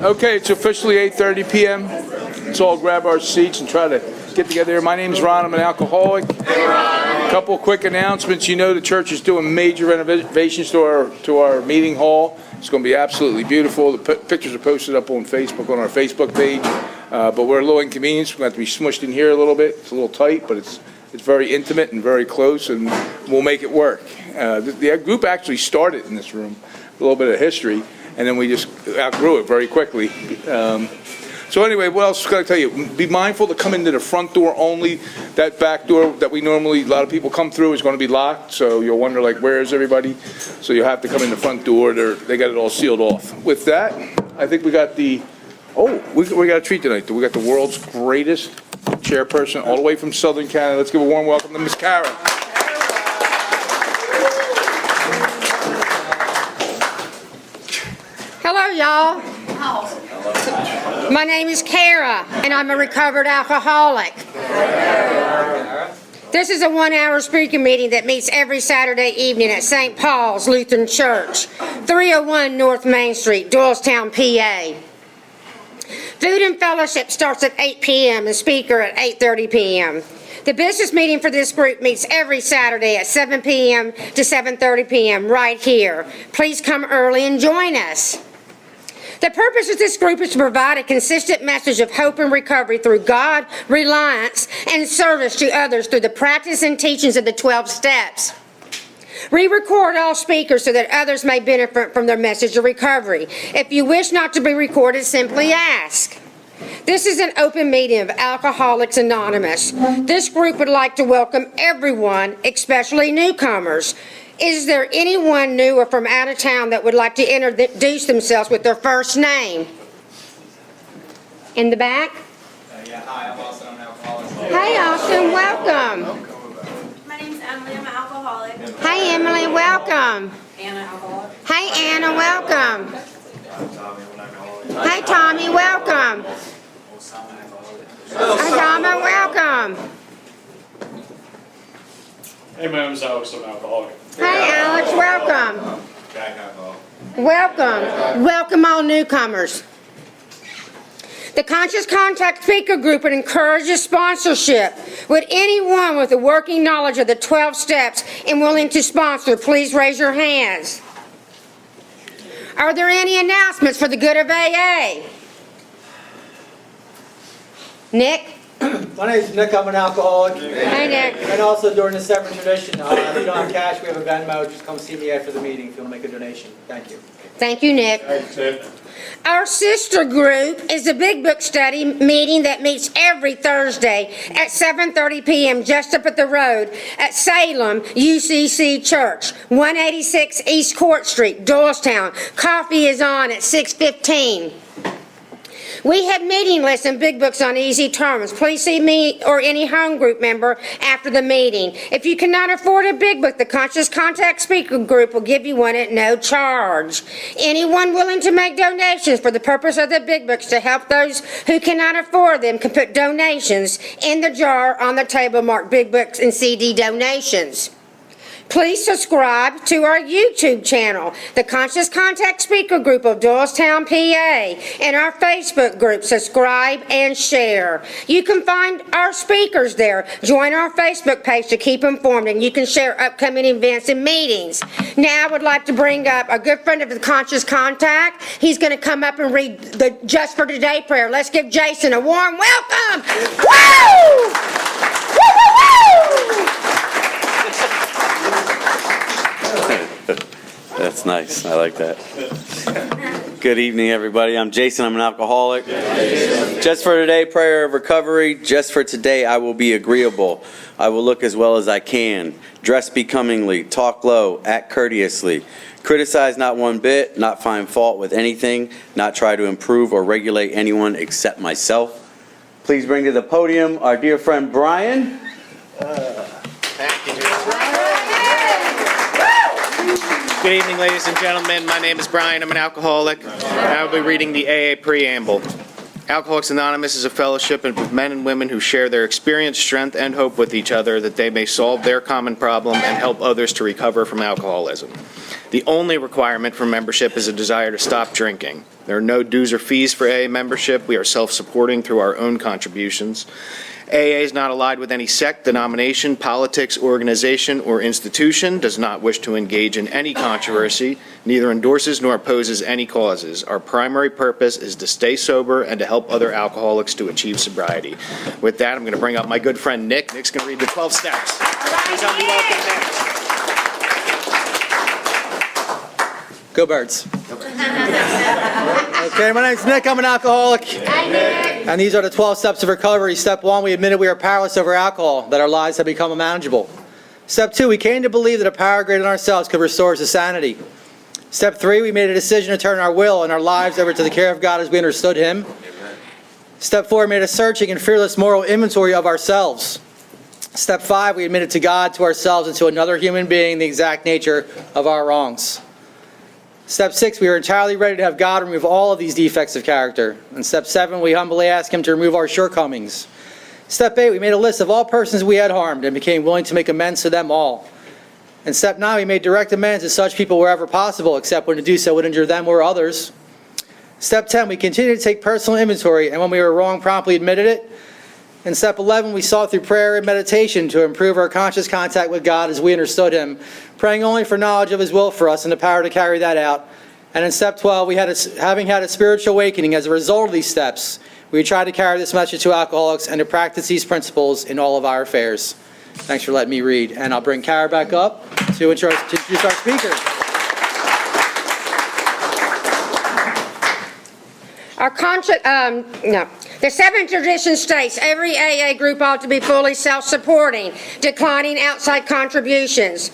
Okay, it's officially 8:30 p.m. Let's all grab our seats and try to get together here. My name is Ron. I'm an alcoholic. A couple quick announcements. You know the church is doing major renovations to our meeting hall. It's going to be absolutely beautiful. The pictures are posted up on Facebook, on our Facebook page. But we're a little inconvenienced. We're going to have to be smushed in here a little bit. It's a little tight, but it's very intimate and very close, and we'll make it work. The group actually started in this room, a little bit of history, and then we just outgrew it very quickly. So anyway, what else can I tell you? Be mindful to come into the front door only. That back door that a lot of people come through is going to be locked, so you'll wonder, like, where is everybody? So you'll have to come in the front door. They got it all sealed off. With that, I think we got we got a treat tonight. We got the world's greatest chairperson all the way from Southern Canada. Let's give a warm welcome to Miss Karen. Hello, y'all. My name is Kara, and I'm a recovered alcoholic. This is a 1-hour speaking meeting that meets every Saturday evening at St. Paul's Lutheran Church, 301 North Main Street, Doylestown, PA. Food and fellowship starts at 8 p.m. and speaker at 8:30 p.m. The business meeting for this group meets every Saturday at 7 p.m. to 7:30 p.m. right here. Please come early and join us. The purpose of this group is to provide a consistent message of hope and recovery through God, reliance, and service to others through the practice and teachings of the 12 steps. We record all speakers so that others may benefit from their message of recovery. If you wish not to be recorded, simply ask. This is an open meeting of Alcoholics Anonymous. This group would like to welcome everyone, especially newcomers. Is there anyone new or from out of town that would like to introduce themselves with their first name? In the back? Hi, I'm Austin. I'm an alcoholic. Hey, Austin, welcome. My name's Emily. I'm an alcoholic. Hey, Emily, welcome. Anna, alcoholic. Hey, Anna, welcome. Hey, Tommy, welcome. Hey, Dama, welcome. Hey, my name is Alex. I'm an alcoholic. Hey, Alex, welcome. Jack, alcoholic. Welcome. Welcome all newcomers. The Conscious Contact Speaker Group would encourage a sponsorship. Would anyone with a working knowledge of the 12 steps and willing to sponsor, please raise your hands. Are there any announcements for the good of AA? Nick? My name is Nick. I'm an alcoholic. Hey, Nick. And also during the separate tradition, if you don't have cash, we have a Venmo. Just come see me after the meeting if you want to make a donation. Thank you. Thank you, Nick. Our sister group is a Big Book study meeting that meets every Thursday at 7:30 p.m. just up at the road at Salem UCC Church, 186 East Court Street, Doylestown. Coffee is on at 6:15. We have meeting lists and big books on easy terms. Please see me or any home group member after the meeting. If you cannot afford a big book, the Conscious Contact Speaker Group will give you one at no charge. Anyone willing to make donations for the purpose of the big books to help those who cannot afford them can put donations in the jar on the table marked Big Books and CD Donations. Please subscribe to our YouTube channel, the Conscious Contact Speaker Group of Doylestown, PA, and our Facebook group. Subscribe and share. You can find our speakers there. Join our Facebook page to keep informed, and you can share upcoming events and meetings. Now I would like to bring up a good friend of the Conscious Contact. He's going to come up and read the Just for Today prayer. Let's give Jason a warm welcome. Woo! Woo, woo, woo! That's nice. I like that. Good evening, everybody. I'm Jason. I'm an alcoholic. Just for today, prayer of recovery. Just for today, I will be agreeable. I will look as well as I can. Dress becomingly. Talk low. Act courteously. Criticize not one bit. Not find fault with anything. Not try to improve or regulate anyone except myself. Please bring to the podium our dear friend Brian. Good evening, ladies and gentlemen. My name is Brian. I'm an alcoholic. I will be reading the AA Preamble. Alcoholics Anonymous is a fellowship of men and women who share their experience, strength, and hope with each other that they may solve their common problem and help others to recover from alcoholism. The only requirement for membership is a desire to stop drinking. There are no dues or fees for AA membership. We are self-supporting through our own contributions. AA is not allied with any sect, denomination, politics, organization, or institution, does not wish to engage in any controversy, neither endorses nor opposes any causes. Our primary purpose is to stay sober and to help other alcoholics to achieve sobriety. With that, I'm going to bring up my good friend Nick. Nick's going to read the 12 steps. Please help me welcome Nick. Go Birds. Okay, my name's Nick. I'm an alcoholic. Hi, Nick. And these are the 12 steps of recovery. Step 1, we admitted we are powerless over alcohol, that our lives have become unmanageable. Step 2, we came to believe that a power greater than ourselves could restore us to sanity. Step 3, we made a decision to turn our will and our lives over to the care of God as we understood Him. Step 4, we made a searching and fearless moral inventory of ourselves. Step 5, we admitted to God, to ourselves, and to another human being the exact nature of our wrongs. Step 6, we are entirely ready to have God remove all of these defects of character. And step 7, we humbly ask Him to remove our shortcomings. Step 8, we made a list of all persons we had harmed and became willing to make amends to them all. And step 9, we made direct amends to such people wherever possible, except when to do so would injure them or others. Step 10, we continued to take personal inventory, and when we were wrong, promptly admitted it. In step 11, we sought through prayer and meditation to improve our conscious contact with God as we understood Him, praying only for knowledge of His will for us and the power to carry that out. And in step 12, having had a spiritual awakening as a result of these steps, we tried to carry this message to alcoholics and to practice these principles in all of our affairs. Thanks for letting me read. And I'll bring Kara back up to introduce our speaker. The seventh tradition states every AA group ought to be fully self-supporting, declining outside contributions.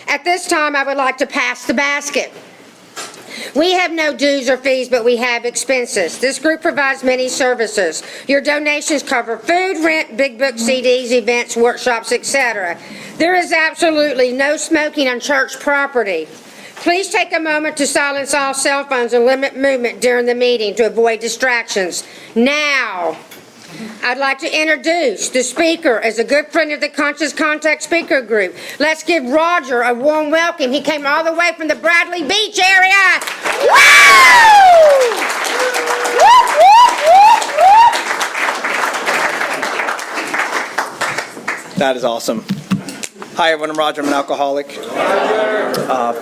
At this time, I would like to pass the basket. We have no dues or fees, but we have expenses. This group provides many services. Your donations cover food, rent, big book CDs, events, workshops, etc. There is absolutely no smoking on church property. Please take a moment to silence all cell phones and limit movement during the meeting to avoid distractions. Now, I'd like to introduce the speaker as a good friend of the Conscious Contact Speaker Group. Let's give Rodger a warm welcome. He came all the way from the Bradley Beach area. Woo! That is awesome. Hi everyone, I'm Rodger. I'm an alcoholic.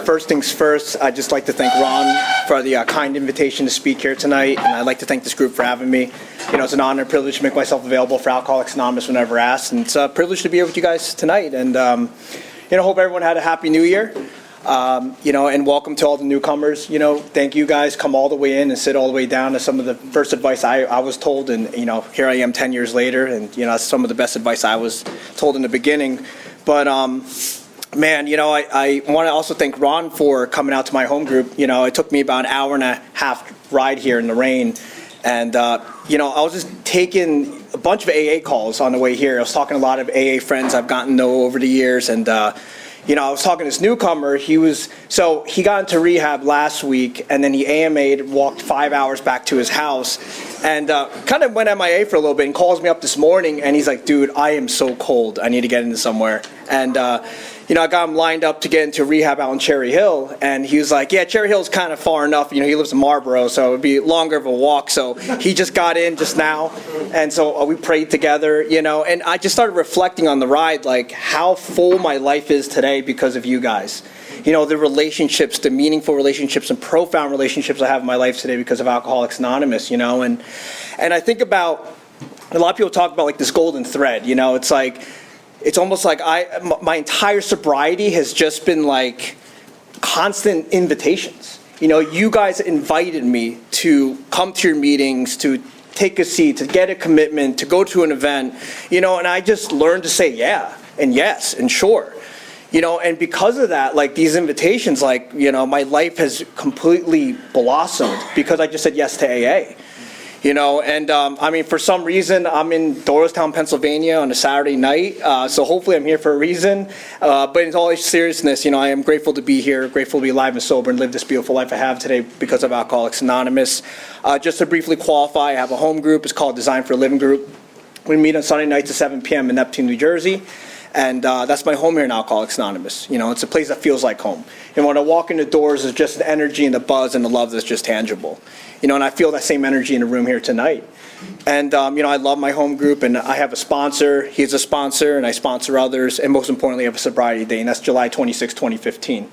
First things first, I'd just like to thank Ron for the kind invitation to speak here tonight, and I'd like to thank this group for having me. You know, it's an honor and privilege to make myself available for Alcoholics Anonymous whenever asked, and it's a privilege to be here with you guys tonight. And hope everyone had a happy New Year. And welcome to all the newcomers. Thank you guys. Come all the way in and sit all the way down. That's some of the first advice I was told, and here I am 10 years later, and that's some of the best advice I was told in the beginning. But I want to also thank Ron for coming out to my home group. It took me about an hour and a half ride here in the rain. And, I was just taking a bunch of AA calls on the way here. I was talking to a lot of AA friends I've gotten to know over the years. And, I was talking to this newcomer. He got into rehab last week, and then he AMA'd, walked 5 hours back to his house, and kind of went MIA for a little bit, and calls me up this morning, and he's like, dude, I am so cold. I need to get into somewhere. And, I got him lined up to get into rehab out in Cherry Hill, and he was like, yeah, Cherry Hill's kind of far enough. He lives in Marlboro, so it would be longer of a walk. So he just got in just now, and so we prayed together, and I just started reflecting on the ride, like how full my life is today because of you guys. The relationships, the meaningful relationships and profound relationships I have in my life today because of Alcoholics Anonymous, and I think about, a lot of people talk about like this golden thread, it's like, it's almost like my entire sobriety has just been like constant invitations. You guys invited me to come to your meetings, to take a seat, to get a commitment, to go to an event, and I just learned to say yeah, and yes, and sure. And because of that, like these invitations, like, my life has completely blossomed because I just said yes to AA. For some reason, I'm in Doylestown, Pennsylvania on a Saturday night, so hopefully I'm here for a reason. But in all seriousness, I am grateful to be here, grateful to be alive and sober and live this beautiful life I have today because of Alcoholics Anonymous. Just to briefly qualify, I have a home group. It's called Design for a Living Group. We meet on Sunday nights at 7 p.m. in Neptune, New Jersey. And that's my home here in Alcoholics Anonymous. It's a place that feels like home. And when I walk in the doors, there's just the energy and the buzz and the love that's just tangible. And I feel that same energy in the room here tonight. And, I love my home group, and I have a sponsor. He's a sponsor, and I sponsor others. And most importantly, I have a sobriety day, and that's July 26, 2015.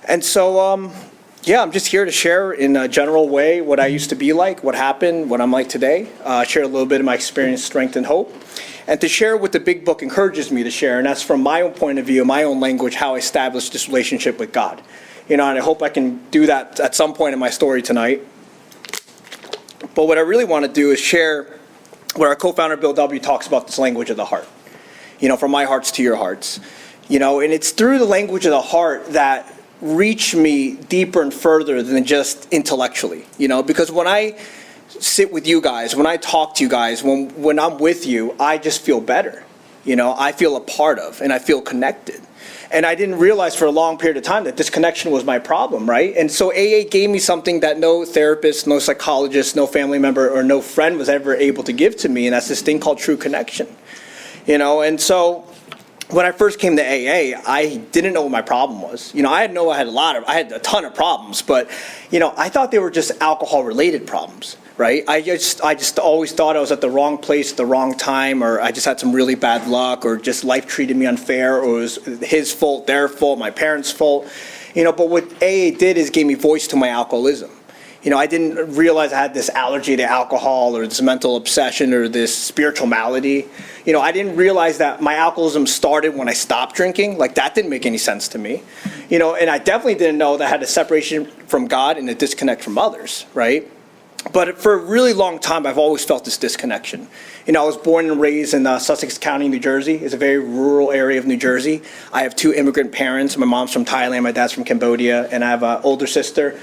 And so, I'm just here to share in a general way what I used to be like, what happened, what I'm like today, share a little bit of my experience, strength, and hope, and to share what the big book encourages me to share, and that's from my own point of view, my own language, how I established this relationship with God. And I hope I can do that at some point in my story tonight. But what I really want to do is share what our co-founder Bill W. talks about, this language of the heart. From my hearts to your hearts. And it's through the language of the heart that reach me deeper and further than just intellectually. Because when I sit with you guys, when I talk to you guys, when I'm with you, I just feel better. I feel a part of, and I feel connected. And I didn't realize for a long period of time that disconnection was my problem, right? And so AA gave me something that no therapist, no psychologist, no family member, or no friend was ever able to give to me, and that's this thing called true connection. And so when I first came to AA, I didn't know what my problem was. I had a ton of problems, but I thought they were just alcohol-related problems. Right? I just always thought I was at the wrong place at the wrong time, or I just had some really bad luck, or just life treated me unfair, or it was his fault, their fault, my parents' fault. But what AA did is gave me voice to my alcoholism. I didn't realize I had this allergy to alcohol, or this mental obsession, or this spiritual malady. I didn't realize that my alcoholism started when I stopped drinking. Like, that didn't make any sense to me. And I definitely didn't know that I had a separation from God and a disconnect from others, right? But for a really long time, I've always felt this disconnection. I was born and raised in Sussex County, New Jersey. It's a very rural area of New Jersey. I have two immigrant parents. My mom's from Thailand, my dad's from Cambodia, and I have an older sister.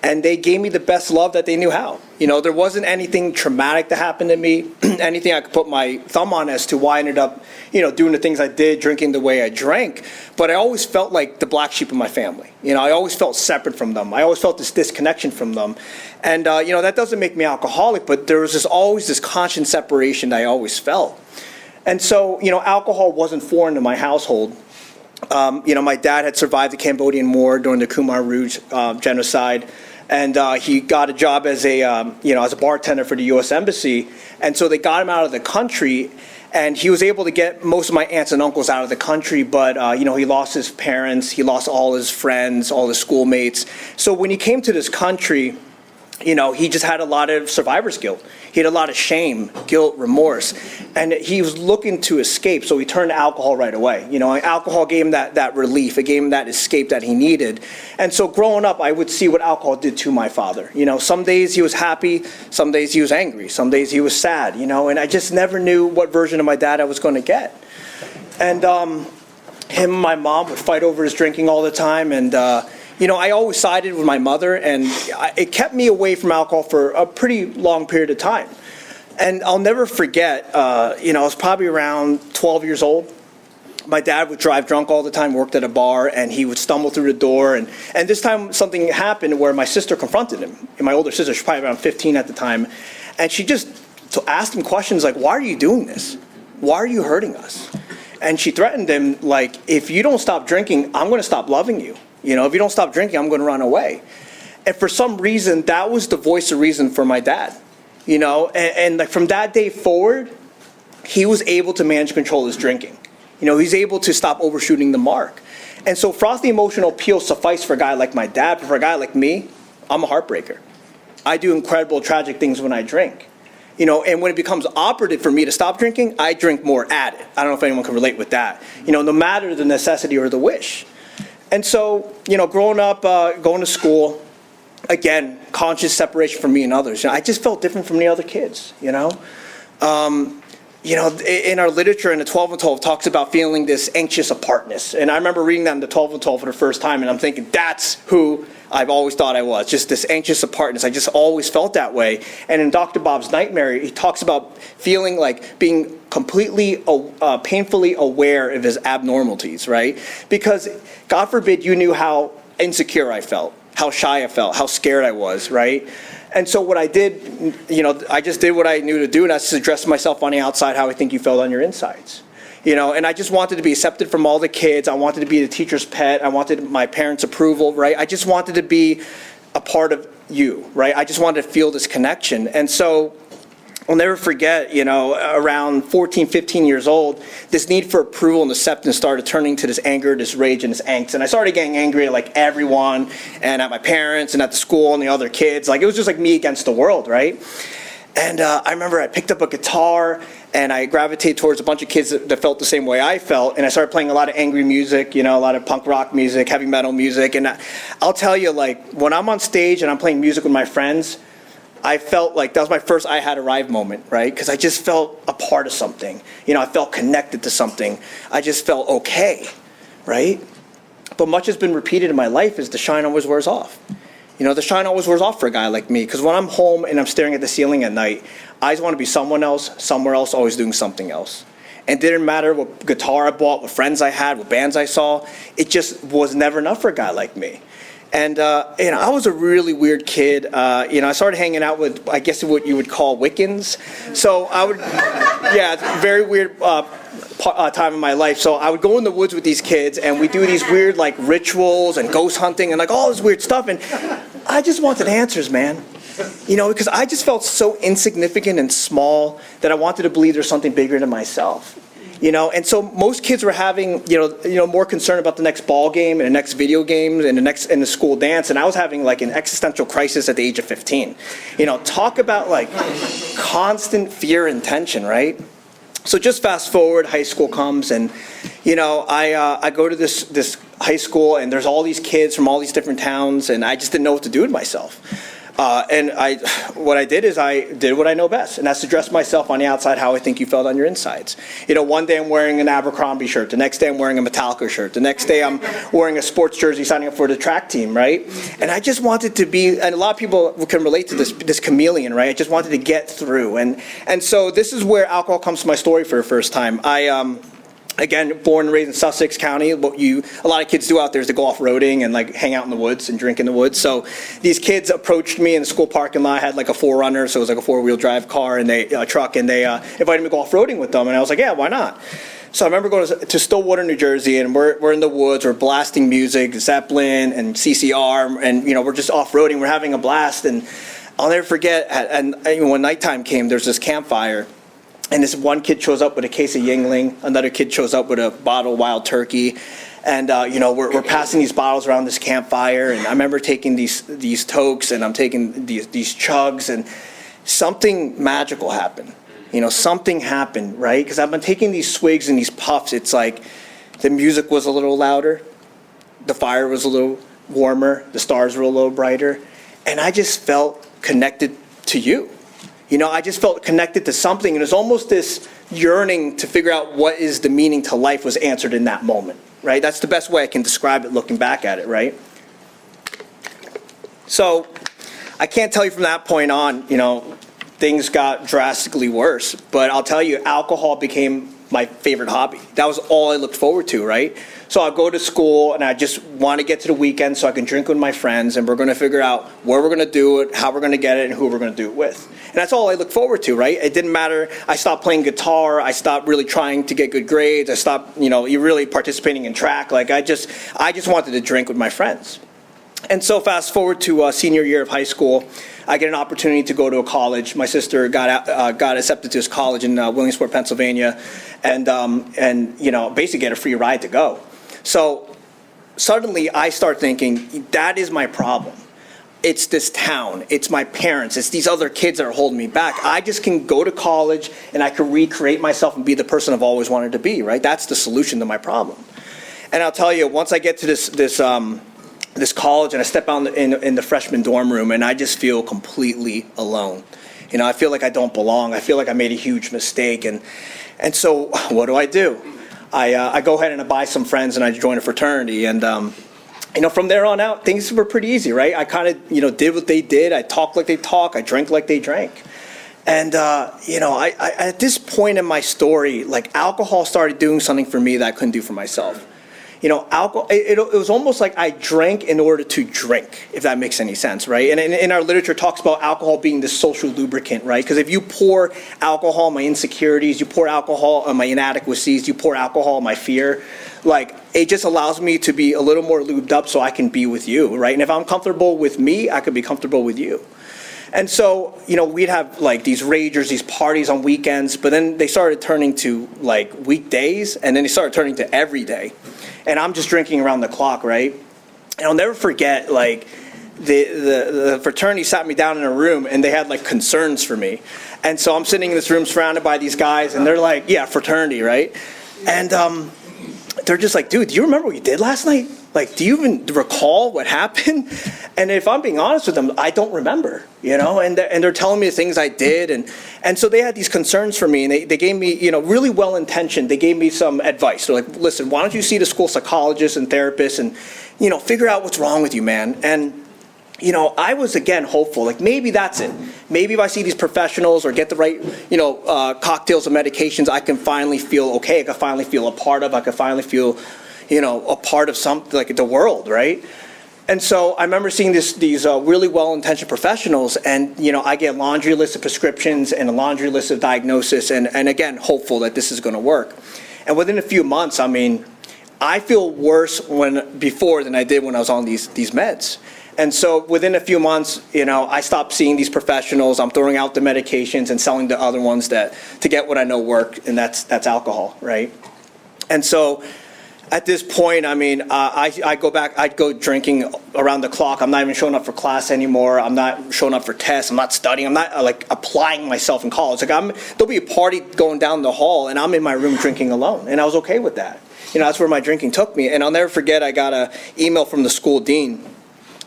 And they gave me the best love that they knew how. There wasn't anything traumatic that happened to me, anything I could put my thumb on as to why I ended up, doing the things I did, drinking the way I drank. But I always felt like the black sheep of my family. I always felt separate from them. I always felt this disconnection from them. And, that doesn't make me alcoholic, but there was always this constant separation that I always felt. And so, alcohol wasn't foreign to my household. My dad had survived the Cambodian War during the Khmer Rouge genocide. And he got a job as a bartender for the U.S. Embassy. And so they got him out of the country, and he was able to get most of my aunts and uncles out of the country. But, he lost his parents, he lost all his friends, all his schoolmates. So when he came to this country, he just had a lot of survivor's guilt. He had a lot of shame, guilt, remorse, and he was looking to escape, so he turned to alcohol right away. Alcohol gave him that relief. It gave him that escape that he needed. And so growing up, I would see what alcohol did to my father. Some days he was happy, some days he was angry, some days he was sad, and I just never knew what version of my dad I was going to get. And him and my mom would fight over his drinking all the time, and I always sided with my mother, and it kept me away from alcohol for a pretty long period of time. And I'll never forget, I was probably around 12 years old. My dad would drive drunk all the time, worked at a bar, and he would stumble through the door. And this time something happened where my sister confronted him. And my older sister, she was probably around 15 at the time. And she just asked him questions like, why are you doing this? Why are you hurting us? And she threatened him, like, if you don't stop drinking, I'm going to stop loving you. If you don't stop drinking, I'm going to run away. And for some reason, that was the voice of reason for my dad. And like from that day forward, he was able to manage and control his drinking. He's able to stop overshooting the mark. And so frothy emotional appeal sufficed for a guy like my dad, but for a guy like me, I'm a heartbreaker. I do incredible, tragic things when I drink. And when it becomes operative for me to stop drinking, I drink more at it. I don't know if anyone can relate with that. No matter the necessity or the wish. And so, growing up, going to school, again, conscious separation from me and others. I just felt different from the other kids, in our literature in the 12 and 12 talks about feeling this anxious apartness. And I remember reading that in the 12 and 12 for the first time, and I'm thinking, that's who I've always thought I was, just this anxious apartness. I just always felt that way. And in Dr. Bob's Nightmare, he talks about feeling like being completely, painfully aware of his abnormalities, right? Because God forbid you knew how insecure I felt, how shy I felt, how scared I was, right? And so what I did, I just did what I knew to do, and that's to dress myself on the outside how I think you felt on your insides. And I just wanted to be accepted from all the kids. I wanted to be the teacher's pet. I wanted my parents' approval, right? I just wanted to be a part of you, right? I just wanted to feel this connection. And so I'll never forget, around 14, 15 years old, this need for approval and acceptance started turning to this anger, this rage, and this angst. And I started getting angry at like everyone and at my parents and at the school and the other kids. Like it was just like me against the world, right? And I remember I picked up a guitar and I gravitated towards a bunch of kids that felt the same way I felt. And I started playing a lot of angry music, a lot of punk rock music, heavy metal music. And I'll tell you, like, when I'm on stage and I'm playing music with my friends, I felt like that was my first I had arrived moment, right? Because I just felt a part of something. I felt connected to something. I just felt okay, right? But much has been repeated in my life is the shine always wears off. The shine always wears off for a guy like me, because when I'm home and I'm staring at the ceiling at night, I just want to be someone else, somewhere else, always doing something else. And it didn't matter what guitar I bought, what friends I had, what bands I saw. It just was never enough for a guy like me. And, I was a really weird kid. I started hanging out with, I guess what you would call Wiccans. So I would, it's a very weird time in my life. So I would go in the woods with these kids and we do these weird like rituals and ghost hunting and like all this weird stuff. And I just wanted answers, man. Because I just felt so insignificant and small that I wanted to believe there's something bigger than myself. And so most kids were having, more concern about the next ball game and the next video game and the school dance. And I was having like an existential crisis at the age of 15. Talk about like constant fear and tension, right? So just fast forward, high school comes and, I go to this high school and there's all these kids from all these different towns and I just didn't know what to do with myself. What I did is I did what I know best, and that's to dress myself on the outside how I think you felt on your insides. One day I'm wearing an Abercrombie shirt, the next day I'm wearing a Metallica shirt, the next day I'm wearing a sports jersey signing up for the track team, right? And I just wanted to be, and a lot of people can relate to this chameleon, right? I just wanted to get through, and so this is where alcohol comes to my story for the first time. Again, born and raised in Sussex County. What a lot of kids do out there is to go off-roading and like hang out in the woods and drink in the woods. So these kids approached me in the school parking lot. I had like a 4Runner, so it was like a four-wheel drive car and truck, and they invited me to go off-roading with them. And I was like, yeah, why not? So I remember going to Stillwater, New Jersey, and we're in the woods. We're blasting music, Zeppelin and CCR, and we're just off-roading. We're having a blast, and I'll never forget. And when nighttime came, there's this campfire. And this one kid shows up with a case of Yingling. Another kid shows up with a bottle of Wild Turkey. And, we're passing these bottles around this campfire. And I remember taking these tokes and I'm taking these chugs. And something magical happened. Something happened, right? Because I've been taking these swigs and these puffs. It's like the music was a little louder. The fire was a little warmer. The stars were a little brighter. And I just felt connected to you. I just felt connected to something, and it was almost this yearning to figure out what is the meaning to life was answered in that moment, right? That's the best way I can describe it looking back at it, right? So I can't tell you from that point on, things got drastically worse, but I'll tell you, alcohol became my favorite hobby. That was all I looked forward to, right? So I'll go to school and I just want to get to the weekend so I can drink with my friends, and we're going to figure out where we're going to do it, how we're going to get it, and who we're going to do it with. And that's all I look forward to, right? It didn't matter. I stopped playing guitar. I stopped really trying to get good grades. I stopped, really participating in track. Like I just wanted to drink with my friends. And so fast forward to senior year of high school, I get an opportunity to go to a college. My sister got accepted to this college in Williamsport, Pennsylvania, and basically get a free ride to go. So suddenly I start thinking, that is my problem. It's this town, it's my parents, it's these other kids that are holding me back. I just can go to college and I can recreate myself and be the person I've always wanted to be, right? That's the solution to my problem. And I'll tell you, once I get to this college and I step out in the freshman dorm room and I just feel completely alone. I feel like I don't belong. I feel like I made a huge mistake. And so what do? I go ahead and I buy some friends and I join a fraternity. And, from there on out, things were pretty easy, right? I kind of, did what they did. I talked like they talk. I drank like they drank. And, I at this point in my story, like alcohol started doing something for me that I couldn't do for myself. alcohol, it was almost like I drank in order to drink, if that makes any sense, right? And in our literature, it talks about alcohol being the social lubricant, right? Because if you pour alcohol on my insecurities, you pour alcohol on my inadequacies, you pour alcohol on my fear, like, it just allows me to be a little more lubed up so I can be with you, right? And if I'm comfortable with me, I could be comfortable with you. And so, we'd have like these ragers, these parties on weekends, but then they started turning to like weekdays, and then they started turning to every day. And I'm just drinking around the clock, right? And I'll never forget, like, the fraternity sat me down in a room, and they had like concerns for me. And so I'm sitting in this room surrounded by these guys, and they're like, yeah, fraternity, right? And they're just like, dude, do you remember what you did last night? Like, do you even recall what happened? And if I'm being honest with them, I don't remember, and they're telling me the things I did. And so they had these concerns for me, and they gave me, really well-intentioned. They gave me some advice. They're like, listen, why don't you see the school psychologist and therapist and, figure out what's wrong with you, man. And, I was, again, hopeful. Like, maybe that's it. Maybe if I see these professionals or get the right, cocktails of medications, I can finally feel okay. I can finally feel a part of. I can finally feel a part of something, like the world, right? And so I remember seeing these really well-intentioned professionals, and, I get a laundry list of prescriptions and a laundry list of diagnosis, and again, hopeful that this is going to work. And within a few months, I feel worse before than I did when I was on these meds. And so within a few months, I stopped seeing these professionals. I'm throwing out the medications and selling the other ones to get what I know work, and that's alcohol, right? And so at this point, I'd go drinking around the clock. I'm not even showing up for class anymore. I'm not showing up for tests. I'm not studying. I'm not like applying myself in college. Like there'll be a party going down the hall, and I'm in my room drinking alone, and I was okay with that. That's where my drinking took me. And I'll never forget, I got an email from the school dean,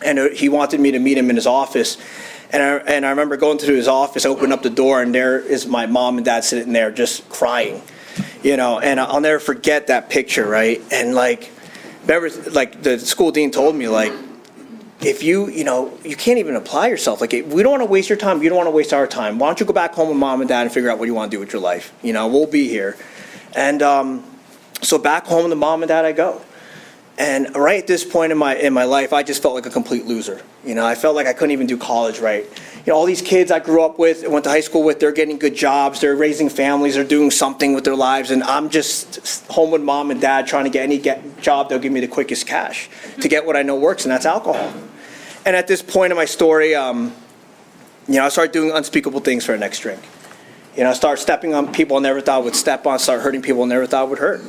and he wanted me to meet him in his office. And I remember going to his office, opening up the door, and there is my mom and dad sitting there just crying. And I'll never forget that picture, right? And remember, the school dean told me, if you can't even apply yourself. Like, we don't want to waste your time. You don't want to waste our time. Why don't you go back home with mom and dad and figure out what you want to do with your life? We'll be here. And so back home to mom and dad I go. And right at this point in my life, I just felt like a complete loser. I felt like I couldn't even do college right. All these kids I grew up with, went to high school with, they're getting good jobs, they're raising families, they're doing something with their lives, and I'm just home with mom and dad trying to get any job that'll give me the quickest cash to get what I know works, and that's alcohol. And at this point in my story, I started doing unspeakable things for the next drink. I started stepping on people I never thought I would step on, started hurting people I never thought I would hurt.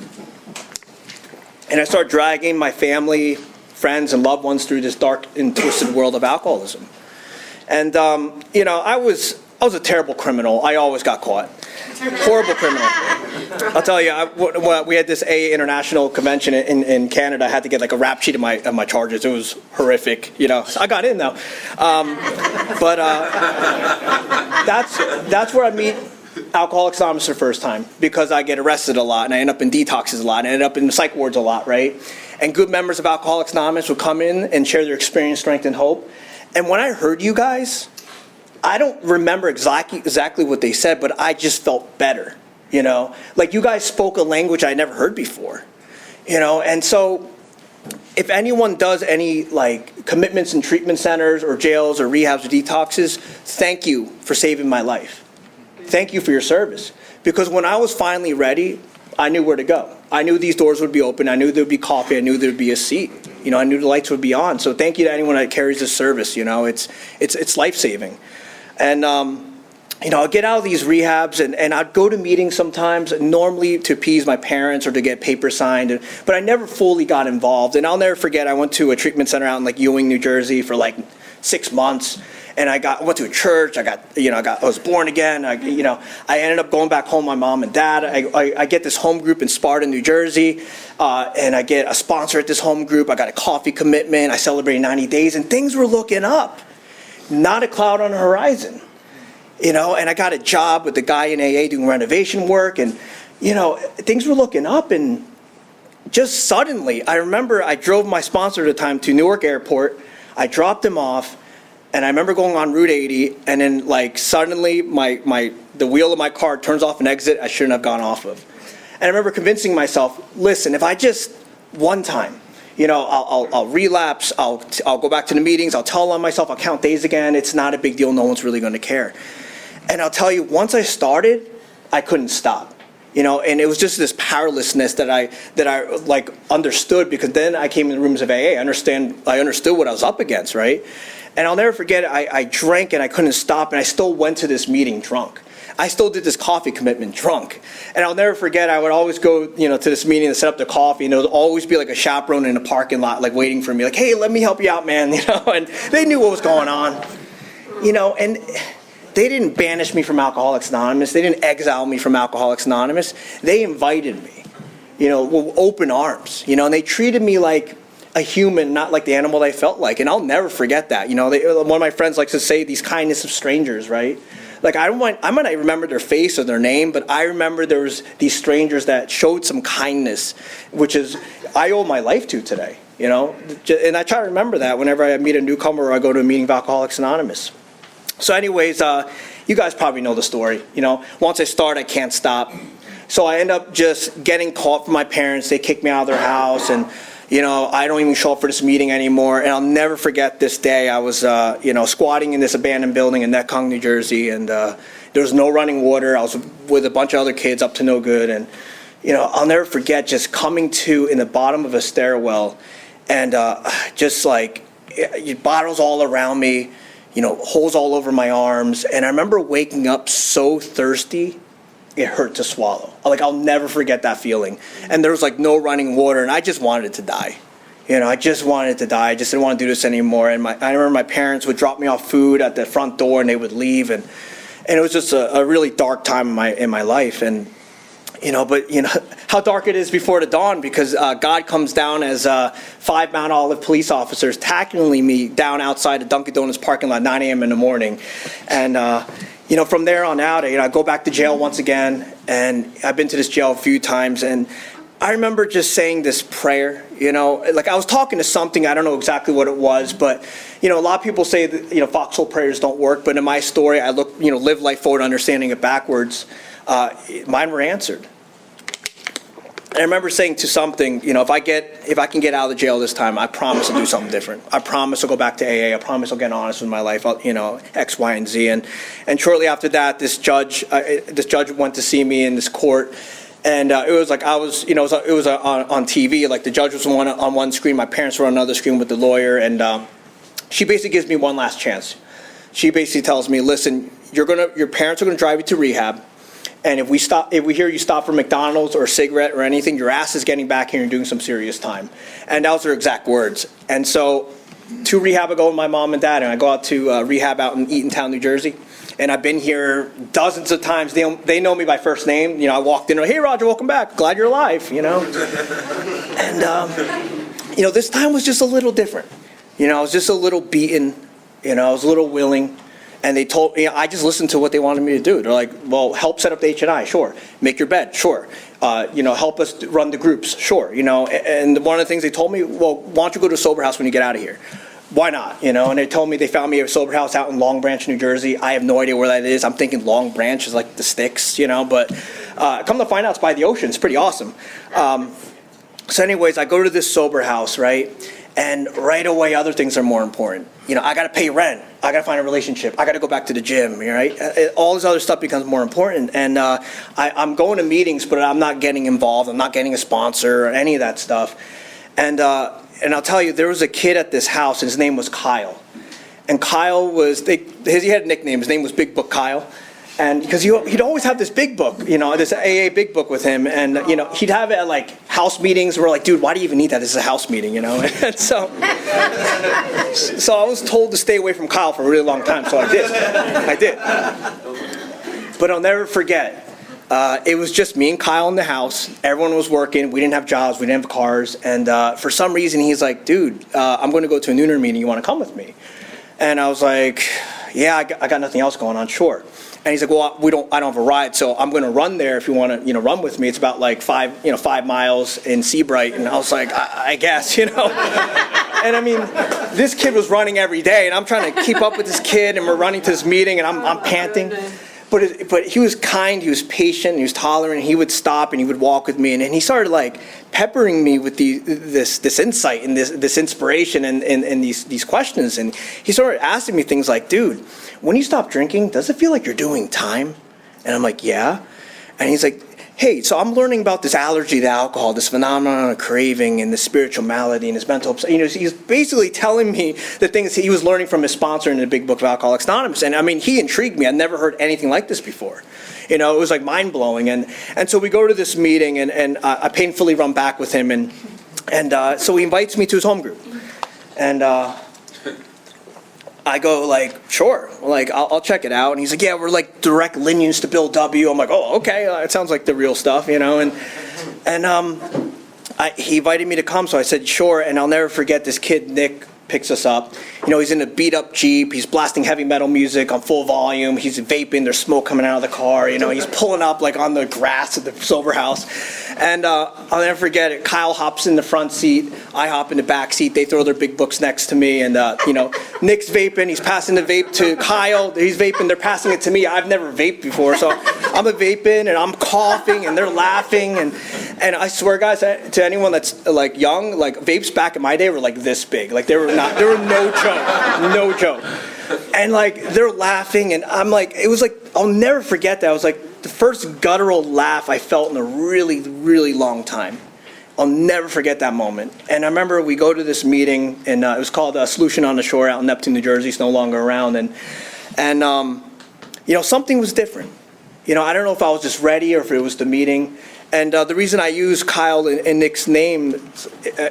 And I started dragging my family, friends, and loved ones through this dark and twisted world of alcoholism. And, I was a terrible criminal. I always got caught. Horrible criminal. I'll tell you, we had this AA International convention in Canada. I had to get a rap sheet of my charges. It was horrific. I got in, though. But that's where I meet Alcoholics Anonymous for the first time, because I get arrested a lot, and I end up in detoxes a lot, and I end up in psych wards a lot, right? And good members of Alcoholics Anonymous would come in and share their experience, strength, and hope. And when I heard you guys, I don't remember exactly what they said, but I just felt better, you guys spoke a language I never heard before, and so if anyone does any commitments in treatment centers or jails or rehabs or detoxes, thank you for saving my life. Thank you for your service. Because when I was finally ready, I knew where to go. I knew these doors would be open. I knew there would be coffee. I knew there would be a seat. I knew the lights would be on. So thank you to anyone that carries this service. It's life-saving. And, I'd get out of these rehabs, and I'd go to meetings sometimes, normally to appease my parents or to get papers signed. But I never fully got involved. And I'll never forget, I went to a treatment center out in Ewing, New Jersey for 6 months. And I went to a church. I was born again. I ended up going back home with my mom and dad. I get this home group in Sparta, New Jersey, and I get a sponsor at this home group. I got a coffee commitment. I celebrated 90 days, and things were looking up. Not a cloud on the horizon, And I got a job with the guy in AA doing renovation work, and things were looking up. And just suddenly, I remember I drove my sponsor at the time to Newark Airport. I dropped him off. And I remember going on Route 80, and then suddenly the wheel of my car turns off an exit I shouldn't have gone off of. And I remember convincing myself, listen, if I just one time. I'll relapse, I'll go back to the meetings, I'll tell on myself, I'll count days again. It's not a big deal, no one's really going to care. And I'll tell you, once I started, I couldn't stop. And it was just this powerlessness that I like understood, because then I came in the rooms of AA. I understood what I was up against, right? And I'll never forget, I drank and I couldn't stop, and I still went to this meeting drunk. I still did this coffee commitment drunk. And I'll never forget, I would always go, to this meeting to set up the coffee, and there would always be like a chaperone in the parking lot, like waiting for me, like, hey, let me help you out, man, and they knew what was going on, and they didn't banish me from Alcoholics Anonymous. They didn't exile me from Alcoholics Anonymous. They invited me, with open arms, and they treated me like a human, not like the animal they felt like. And I'll never forget that. One of my friends likes to say these kindness of strangers, right? Like, I might not remember their face or their name, but I remember there was these strangers that showed some kindness, which is, I owe my life to today, And I try to remember that whenever I meet a newcomer or I go to a meeting of Alcoholics Anonymous. So anyways, you guys probably know the story. Once I start, I can't stop. So I end up just getting caught from my parents. They kick me out of their house, and I don't even show up for this meeting anymore. And I'll never forget this day. I was, squatting in this abandoned building in Netcong, New Jersey, and there was no running water. I was with a bunch of other kids up to no good. And, I'll never forget just coming to in the bottom of a stairwell, and just like bottles all around me, holes all over my arms. And I remember waking up so thirsty, it hurt to swallow. Like, I'll never forget that feeling. And there was like no running water, and I just wanted to die. I just wanted to die. I just didn't want to do this anymore. And I remember my parents would drop me off food at the front door, and they would leave. And it was just a really dark time in my life. And but how dark it is before the dawn, because God comes down as 5 Mount Olive police officers tackling me down outside the Dunkin' Donuts parking lot, 9 a.m. in the morning. And from there on out, I go back to jail once again, and I've been to this jail a few times, and I remember just saying this prayer, like I was talking to something, I don't know exactly what it was, but, a lot of people say that, foxhole prayers don't work, but in my story, I live life forward, understanding it backwards. Mine were answered. And I remember saying to something, if I can get out of the jail this time, I promise to do something different. I promise to go back to AA. I promise I'll get honest with my life. X, Y, and Z. And shortly after that, this judge went to see me in this court, and it was like it was on TV. Like, the judge was on one screen, my parents were on another screen with the lawyer, and she basically gives me one last chance. She basically tells me, listen, your parents are gonna drive you to rehab. And if we hear you stop for McDonald's or a cigarette or anything, your ass is getting back here and doing some serious time. And that was her exact words. And so to rehab, I go with my mom and dad, and I go out to rehab out in Eatontown, New Jersey. And I've been here dozens of times. They know me by first name. I walked in, hey, Rodger, welcome back. Glad you're alive, And, this time was just a little different. I was just a little beaten. I was a little willing. And they told me, I just listened to what they wanted me to do. They're like, well, help set up the H&I, sure. Make your bed, sure. Help us run the groups, sure. And one of the things they told me, well, why don't you go to a sober house when you get out of here? Why not? And they told me they found me a sober house out in Long Branch, New Jersey. I have no idea where that is. I'm thinking Long Branch is like the sticks, but come to find out, it's by the ocean. It's pretty awesome. So anyways, I go to this sober house, right? And right away, other things are more important. I got to pay rent. I got to find a relationship. I got to go back to the gym, right? All this other stuff becomes more important. And I'm going to meetings, but I'm not getting involved. I'm not getting a sponsor or any of that stuff. And I'll tell you, there was a kid at this house, and his name was Kyle. And Kyle he had a nickname. His name was Big Book Kyle. And because he'd always have this big book, this AA big book with him. And, he'd have it at like house meetings. We're like, dude, why do you even need that? This is a house meeting, And so I was told to stay away from Kyle for a really long time. So I did. But I'll never forget. It was just me and Kyle in the house. Everyone was working. We didn't have jobs. We didn't have cars. And for some reason, he's like, dude, I'm going to go to a nooner meeting. You want to come with me? And I was like, yeah, I got nothing else going on. Sure. And he's like, well, I don't have a ride, so I'm going to run there if you want to, run with me. It's about like 5 miles in Seabright. And I was like, I guess, And I mean, this kid was running every day, and I'm trying to keep up with this kid, and we're running to this meeting, and I'm panting. but he was kind, he was patient, he was tolerant, he would stop and he would walk with me, and he started like peppering me with this insight and this inspiration and these questions, and he started asking me things like, dude, when you stop drinking, does it feel like you're doing time? And I'm like, yeah. And he's like, hey, so I'm learning about this allergy to alcohol, this phenomenon of craving and this spiritual malady and this mental, he's basically telling me the things he was learning from his sponsor in the Big Book of Alcoholics Anonymous. And I mean, he intrigued me. I'd never heard anything like this before. It was like mind blowing. And so we go to this meeting and I painfully run back with him. And so he invites me to his home group. And I go like, sure, like I'll check it out. And he's like, yeah, we're like direct lineage to Bill W. I'm like, oh, okay, it sounds like the real stuff, And he invited me to come, so I said sure. And I'll never forget this kid, Nick, picks us up. He's in a beat up Jeep. He's blasting heavy metal music on full volume. He's vaping. There's smoke coming out of the car. He's pulling up like on the grass at the sober house. And I'll never forget it. Kyle hops in the front seat. I hop in the back seat. They throw their big books next to me. And, Nick's vaping. He's passing the vape to Kyle. He's vaping. They're passing it to me. I've never vaped before. So I'm vaping and I'm coughing and they're laughing. And I swear, guys, to anyone that's like young, like vapes back in my day were like this big. Like they were no joke. And like they're laughing and I'm like, it was like, I'll never forget that. It was like the first guttural laugh I felt in a really, really long time. I'll never forget that moment. And I remember we go to this meeting and it was called Solution on the Shore out in Neptune, New Jersey. It's no longer around. And something was different. I don't know if I was just ready or if it was the meeting. And the reason I use Kyle and Nick's name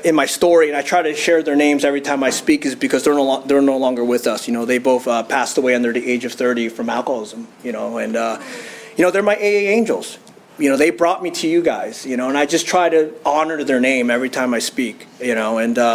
in my story, and I try to share their names every time I speak, is because they're no longer with us. They both passed away under the age of 30 from alcoholism. And they're my AA angels. They brought me to you guys. And I just try to honor their name every time I speak. And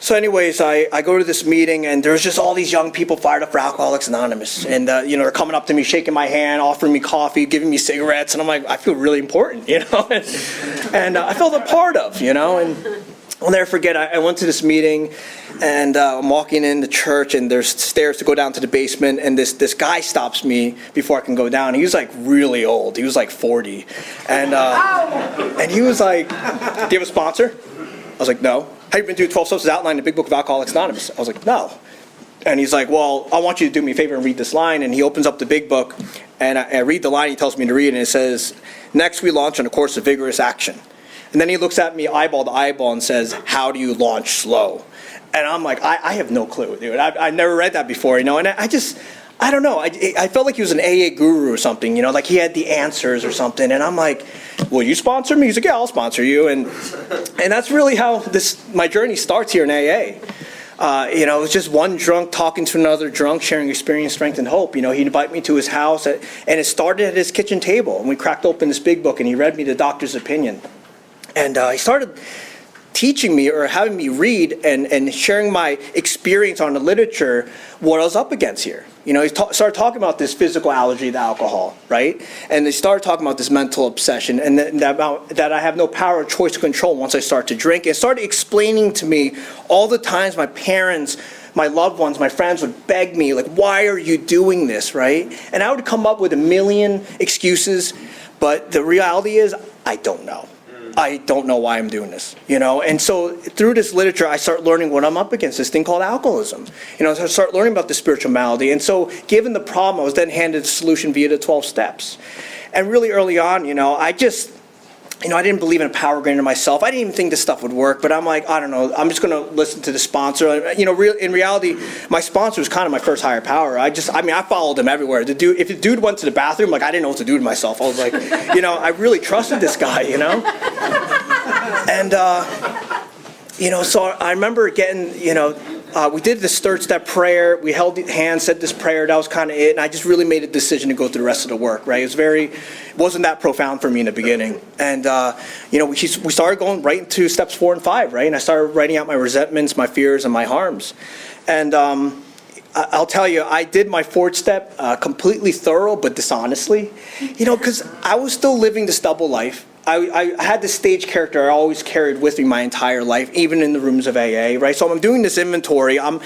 so anyways, I go to this meeting, and there's just all these young people fired up for Alcoholics Anonymous. And, they're coming up to me, shaking my hand, offering me coffee, giving me cigarettes. And I'm like, I feel really important, and I felt a part of, And I'll never forget, I went to this meeting, and I'm walking in the church, and there's stairs to go down to the basement. And this guy stops me before I can go down. He was like really old. He was like 40. And he was like, do you have a sponsor? I was like, no. Have you been through 12 steps outlined in the Big Book of Alcoholics Anonymous? I was like, no. And he's like, well, I want you to do me a favor and read this line. And he opens up the big book, and I read the line he tells me to read, and it says, next we launch on a course of vigorous action. And then he looks at me eyeball to eyeball and says, how do you launch slow? And I'm like, I have no clue, dude. I've never read that before, And I don't know. I felt like he was an AA guru or something, like he had the answers or something. And I'm like, will you sponsor me? He's like, yeah, I'll sponsor you. And that's really how my journey starts here in AA. It's just one drunk talking to another drunk, sharing experience, strength, and hope. He'd invite me to his house, and it started at his kitchen table. And we cracked open this big book, and he read me the doctor's opinion. And he started teaching me or having me read and sharing my experience on the literature, what I was up against here. He started talking about this physical allergy to alcohol, right? And they started talking about this mental obsession and that I have no power or choice to control once I start to drink. And started explaining to me all the times my parents, my loved ones, my friends would beg me, like, why are you doing this, right? And I would come up with a million excuses, but the reality is, I don't know. I don't know why I'm doing this, And so through this literature, I start learning what I'm up against, this thing called alcoholism. So I start learning about the spiritual malady. And so given the problem, I was then handed a solution via the 12 steps. And really early on, I didn't believe in a power greater than myself. I didn't even think this stuff would work, but I'm like, I don't know. I'm just going to listen to the sponsor. In reality, my sponsor was kind of my first higher power. I followed him everywhere. If the dude went to the bathroom, like, I didn't know what to do with myself. I was like, I really trusted this guy, And, so I remember getting, we did this third step prayer. We held hands, said this prayer. That was kind of it. And I just really made a decision to go through the rest of the work, right? It wasn't that profound for me in the beginning. And, we started going right into steps 4 and 5, right? And I started writing out my resentments, my fears, and my harms. And I'll tell you, I did my 4th step completely thorough, but dishonestly, because I was still living this double life. I had this stage character I always carried with me my entire life, even in the rooms of AA, right? So I'm doing this inventory. I'm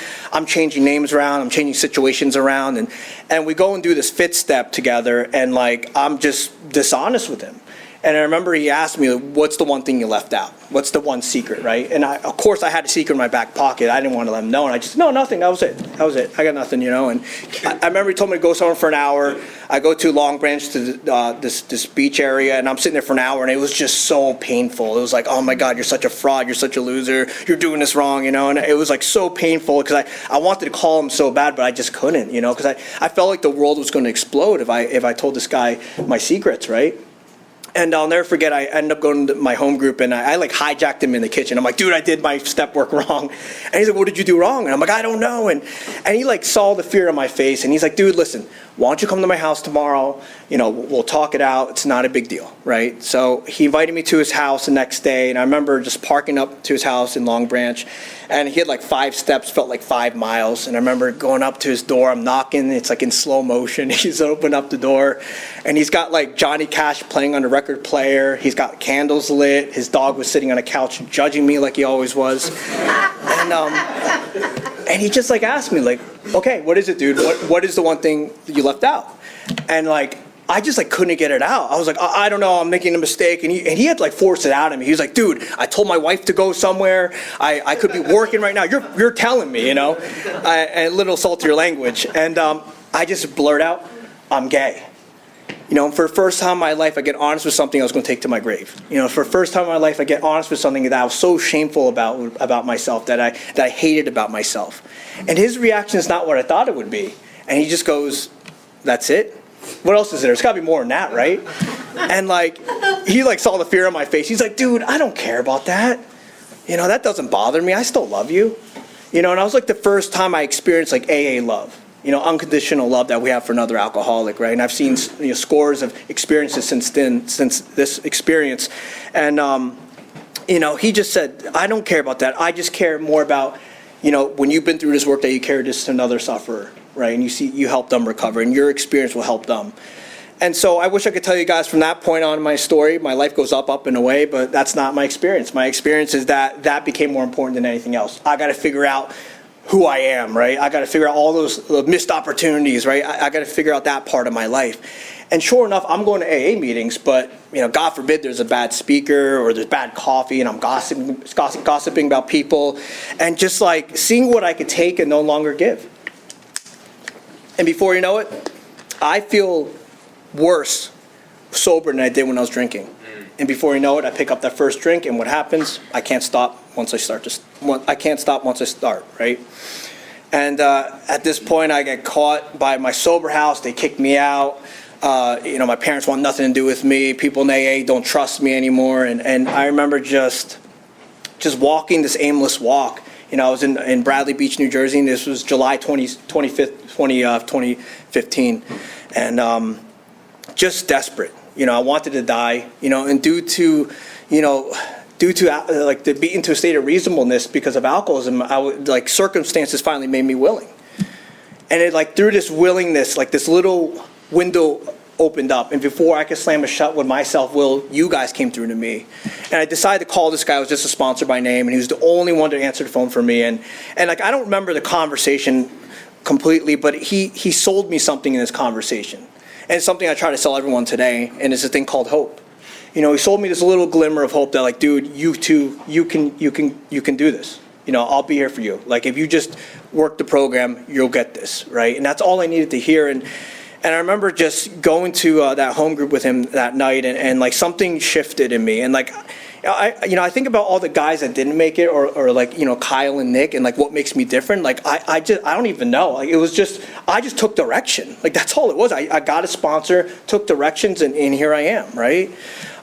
changing names around. I'm changing situations around, and we go and do this fit step together, and like I'm just dishonest with him. And I remember he asked me, what's the one thing you left out? What's the one secret, right? And of course, I had a secret in my back pocket. I didn't want to let him know. And I just, no, nothing. That was it. I got nothing, And I remember he told me to go somewhere for an hour. I go to Long Branch to this beach area, and I'm sitting there for an hour, and it was just so painful. It was like, oh, my God, you're such a fraud. You're such a loser. You're doing this wrong, And it was like so painful because I wanted to call him so bad, but I just couldn't, because I felt like the world was going to explode if I told this guy my secrets, right? And I'll never forget, I ended up going to my home group, and I like hijacked him in the kitchen. I'm like, dude, I did my step work wrong. And he's like, what did you do wrong? And I'm like, I don't know. And he like saw the fear on my face, and he's like, dude, listen, why don't you come to my house tomorrow? We'll talk it out. It's not a big deal, right? So he invited me to his house the next day, and I remember just parking up to his house in Long Branch, and he had like 5 steps, felt like 5 miles. And I remember going up to his door, I'm knocking, it's like in slow motion. He's opened up the door, and he's got like Johnny Cash playing on the record player. He's got candles lit. His dog was sitting on a couch judging me like he always was. And he just like asked me like, okay, what is it, dude? What is the one thing you left out? And like, I just like couldn't get it out. I was like, I don't know, I'm making a mistake. And he had to like force it out of me. He was like, dude, I told my wife to go somewhere. I could be working right now. You're telling me, and a little saltier language. And I just blurt out, I'm gay. For the first time in my life, I get honest with something I was going to take to my grave. For the first time in my life, I get honest with something that I was so shameful about myself, that I hated about myself. And his reaction is not what I thought it would be. And he just goes, that's it? What else is there? It's got to be more than that, right? And like, he like saw the fear on my face. He's like, dude, I don't care about that. That doesn't bother me. I still love you. And I was like the first time I experienced like AA love. Unconditional love that we have for another alcoholic, right? And I've seen scores of experiences since this experience. And, he just said, I don't care about that. I just care more about, when you've been through this work that you carry this to another sufferer, right? And you help them recover, and your experience will help them. And so I wish I could tell you guys from that point on in my story, my life goes up and away, but that's not my experience. My experience is that became more important than anything else. I got to figure out who I am, right? I got to figure out all those missed opportunities, right? I got to figure out that part of my life. And sure enough, I'm going to AA meetings, but God forbid there's a bad speaker or there's bad coffee, and I'm gossiping about people, and just like seeing what I could take and no longer give. And before you know it, I feel worse sober than I did when I was drinking. And before you know it, I pick up that first drink, and what happens? I can't stop once I start. I can't stop once I start, right? And at this point, I get caught by my sober house. They kick me out. My parents want nothing to do with me. People in AA don't trust me anymore. And I remember just walking this aimless walk. I was in Bradley Beach, New Jersey, and this was July 2015. And just desperate. I wanted to die, and due to like to be into a state of reasonableness because of alcoholism, circumstances finally made me willing. And it like through this willingness, like this little window opened up, and before I could slam it shut with my self-will, you guys came through to me. And I decided to call this guy who was just a sponsor by name, and he was the only one to answer the phone for me. And like I don't remember the conversation completely, but he sold me something in this conversation. And it's something I try to sell everyone today, and it's a thing called hope. He sold me this little glimmer of hope that, like, dude, you too, you can do this. I'll be here for you. Like, if you just work the program, you'll get this, right? And that's all I needed to hear. And I remember just going to that home group with him that night, and like something shifted in me. And like, I think about all the guys that didn't make it, or like, Kyle and Nick, and like what makes me different. Like I don't even know. Like I just took direction. Like that's all it was. I got a sponsor, took directions, and here I am, right?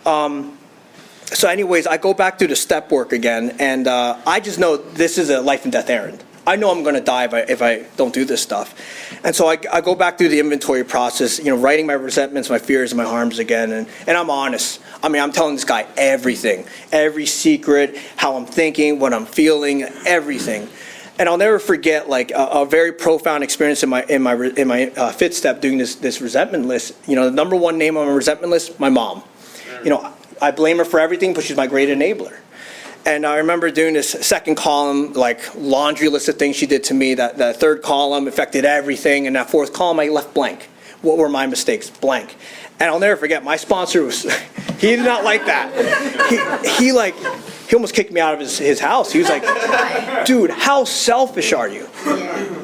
So anyways, I go back through the step work again, and I just know this is a life and death errand. I know I'm going to die if I don't do this stuff. And so I go back through the inventory process, writing my resentments, my fears, and my harms again. And I'm honest. I mean, I'm telling this guy everything, every secret, how I'm thinking, what I'm feeling, everything. And I'll never forget like a very profound experience in my fit step doing this resentment list. The number one name on my resentment list, my mom. I blame her for everything, but she's my great enabler. And I remember doing this second column, like laundry list of things she did to me. That third column affected everything, and that fourth column I left blank. What were my mistakes? Blank. And I'll never forget, my sponsor was, he did not like that. He almost kicked me out of his house. He was like, dude, how selfish are you?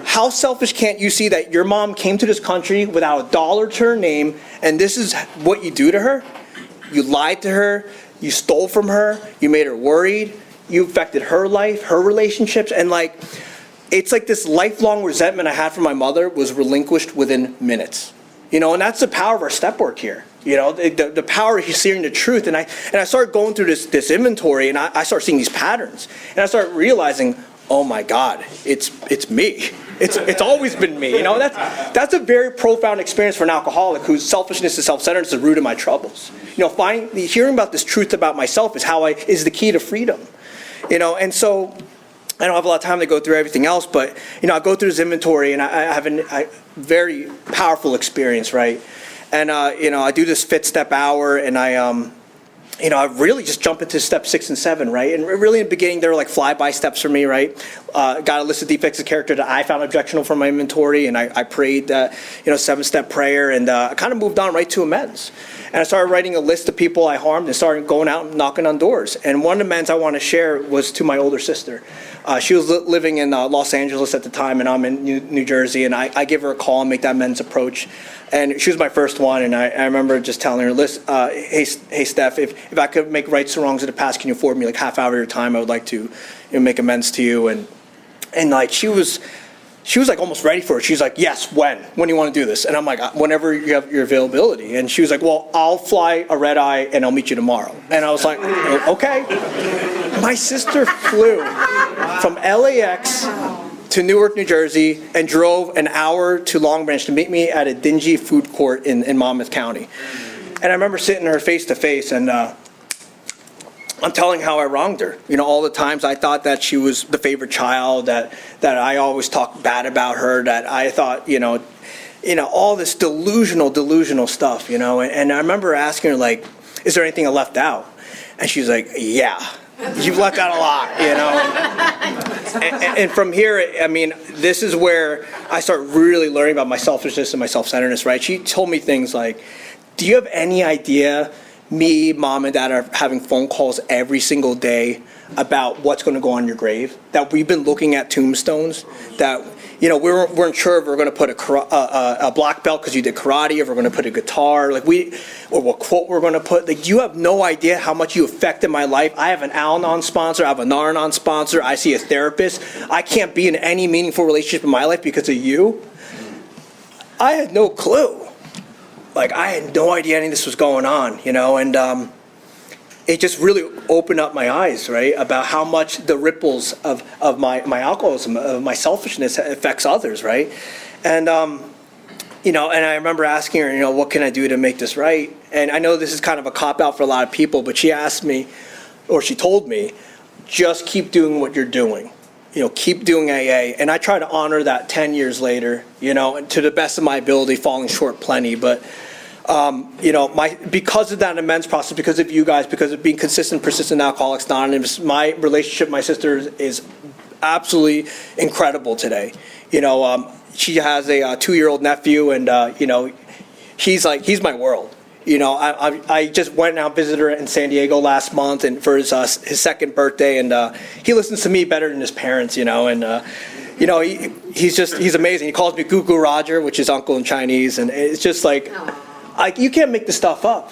How selfish can't you see that your mom came to this country without a dollar to her name, and this is what you do to her? You lied to her, you stole from her, you made her worried, you affected her life, her relationships, and it's like this lifelong resentment I had for my mother was relinquished within minutes. And that's the power of our step work here. The power of hearing the truth. And I started going through this inventory, and I started seeing these patterns. And I started realizing, oh my God, it's me. It's always been me. That's a very profound experience for an alcoholic whose selfishness and self-centeredness is the root of my troubles. Hearing about this truth about myself is the key to freedom. And so I don't have a lot of time to go through everything else, but I go through this inventory, and I have a very powerful experience, right? And I do this fit step hour, and I really just jump into step 6 and 7, right? And really in the beginning, they were like flyby steps for me, right? Got a list of defects of character that I found objectionable from my inventory, and I prayed that 7-step prayer, and I kind of moved on right to amends. And I started writing a list of people I harmed and started going out and knocking on doors. And one of the amends I want to share was to my older sister. She was living in Los Angeles at the time, and I'm in New Jersey, and I give her a call and make that men's approach. And she was my first one, and I remember just telling her, hey Steph, if I could make rights to wrongs of the past, can you afford me like half hour of your time? I would like to make amends to you. And like she was like almost ready for it. She's like, yes, when do you want to do this? And I'm like, whenever you have your availability. And she was like, well, I'll fly a red eye and I'll meet you tomorrow. And I was like, okay. My sister flew from LAX to Newark, New Jersey, and drove an hour to Long Branch to meet me at a dingy food court in Monmouth County. And I remember sitting her face to face, and I'm telling how I wronged her. All the times I thought that she was the favorite child, that I always talked bad about her, that I thought, all this delusional stuff, And I remember asking her, like, is there anything I left out? And she's like, yeah. You've left out a lot, and from here, this is where I start really learning about my selfishness and my self-centeredness, right? She told me things like, do you have any idea me, mom, and dad are having phone calls every single day about what's going to go on your grave? That we've been looking at tombstones, that we weren't sure if we were going to put a black belt because you did karate, if we're going to put a guitar, or what quote we're going to put. Like, you have no idea how much you affected my life. I have an Al-Anon sponsor, I have a Nar-Anon sponsor, I see a therapist. I can't be in any meaningful relationship in my life because of you. I had no clue. Like, I had no idea any of this was going on, and it just really opened up my eyes, right, about how much the ripples of my alcoholism, of my selfishness affects others, right? And, and I remember asking her, what can I do to make this right? And I know this is kind of a cop-out for a lot of people, but she asked me, or she told me, just keep doing what you're doing. Keep doing AA. And I try to honor that 10 years later, and to the best of my ability, falling short plenty. But, because of that amends process, because of you guys, because of being consistent, persistent Alcoholics Anonymous, my relationship with my sister is absolutely incredible today. She has a 2-year-old nephew, and, he's my world. I just went and visited her in San Diego last month and for his second birthday, and he listens to me better than his parents, he's amazing. He calls me Goo Rodger, which is uncle in Chinese, and it's just like you can't make this stuff up.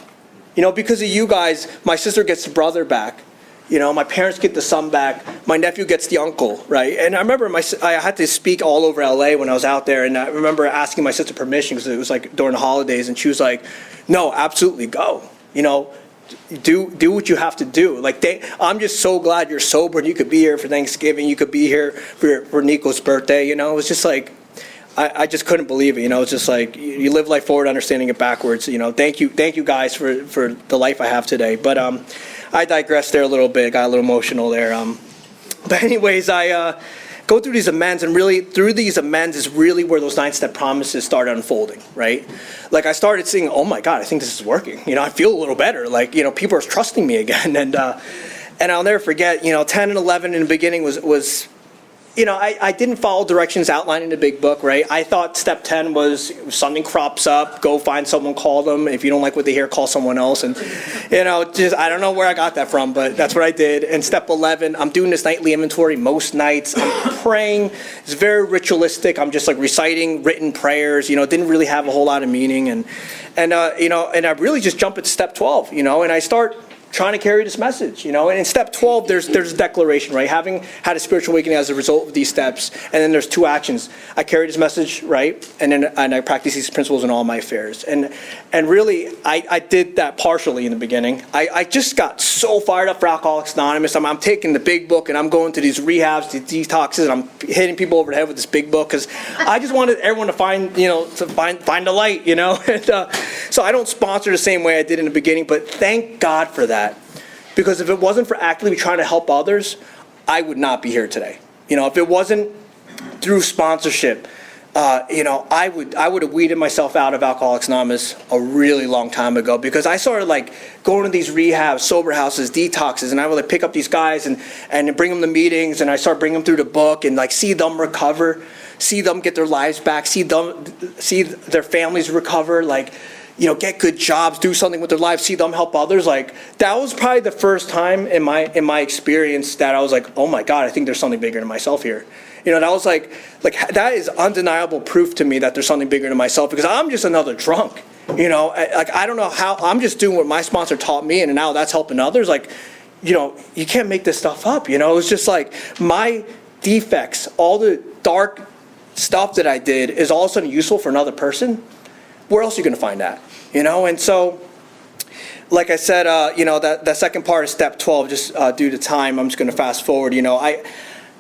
Because of you guys, my sister gets the brother back. My parents get the son back. My nephew gets the uncle, right? And I remember I had to speak all over LA when I was out there, and I remember asking my sister permission because it was like during the holidays, and she was like, no, absolutely go. Do what you have to do. I'm just so glad you're sober and you could be here for Thanksgiving. You could be here for Nico's birthday. It was just like, I just couldn't believe it. It's just like you live life forward, understanding it backwards. Thank you guys for the life I have today. But I digressed there a little bit. Got a little emotional there. But anyways, go through these amends, and really through these amends is really where those 9-step promises started unfolding, right? Like I started seeing, oh my God, I think this is working. I feel a little better. Like, people are trusting me again. And I'll never forget, 10 and 11 in the beginning was I didn't follow directions outlined in the big book, right? I thought step 10 was if something crops up, go find someone, call them. If you don't like what they hear, call someone else. And, just, I don't know where I got that from, but that's what I did. And step 11, I'm doing this nightly inventory most nights. I'm praying. It's very ritualistic. I'm just like reciting written prayers, didn't really have a whole lot of meaning. And I really just jump at step 12, and I start trying to carry this message, and in step 12, there's a declaration, right? Having had a spiritual awakening as a result of these steps, and then there's 2 actions. I carry this message, right? And I practice these principles in all my affairs. And really, I did that partially in the beginning. I just got so fired up for Alcoholics Anonymous. I'm taking the big book, and I'm going to these rehabs, these detoxes, and I'm hitting people over the head with this big book, because I just wanted everyone to find the light, And, so I don't sponsor the same way I did in the beginning, but thank God for that. Because if it wasn't for actively trying to help others, I would not be here today. If it wasn't through sponsorship, I would have weeded myself out of Alcoholics Anonymous a really long time ago, because I started like going to these rehabs, sober houses, detoxes, and I would like pick up these guys and bring them to meetings, and I start bringing them through the book and like see them recover, see them get their lives back, see their families recover, like, get good jobs, do something with their lives, see them help others. Like, that was probably the first time in my experience that I was like, oh my God, I think there's something bigger than myself here. That was like that is undeniable proof to me that there's something bigger than myself, because I'm just another drunk. I don't know how, I'm just doing what my sponsor taught me, and now that's helping others. Like, you can't make this stuff up. It's just like my defects, all the dark stuff that I did is all of a sudden useful for another person. Where else are you going to find that? And so, like I said, that second part of step 12, just due to time, I'm just going to fast forward. I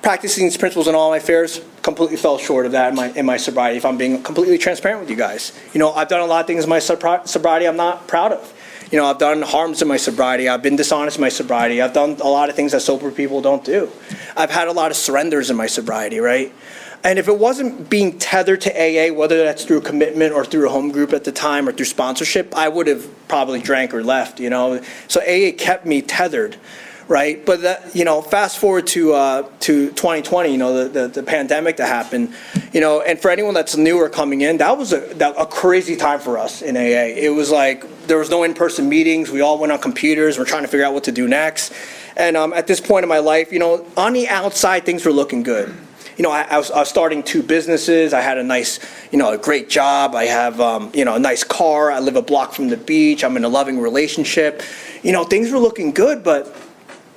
practicing these principles in all my affairs completely fell short of that in my sobriety, if I'm being completely transparent with you guys. I've done a lot of things in my sobriety I'm not proud of. I've done harms in my sobriety. I've been dishonest in my sobriety. I've done a lot of things that sober people don't do. I've had a lot of surrenders in my sobriety, right? And if it wasn't being tethered to AA, whether that's through commitment or through a home group at the time or through sponsorship, I would have probably drank or left, So AA kept me tethered, right? But that, fast forward to 2020, the pandemic that happened, and for anyone that's new or coming in, that was a crazy time for us in AA. It was like there was no in-person meetings. We all went on computers. We're trying to figure out what to do next. And at this point in my life, on the outside, things were looking good. I was starting 2 businesses. I had a nice, a great job. I have, a nice car. I live a block from the beach. I'm in a loving relationship. Things were looking good, but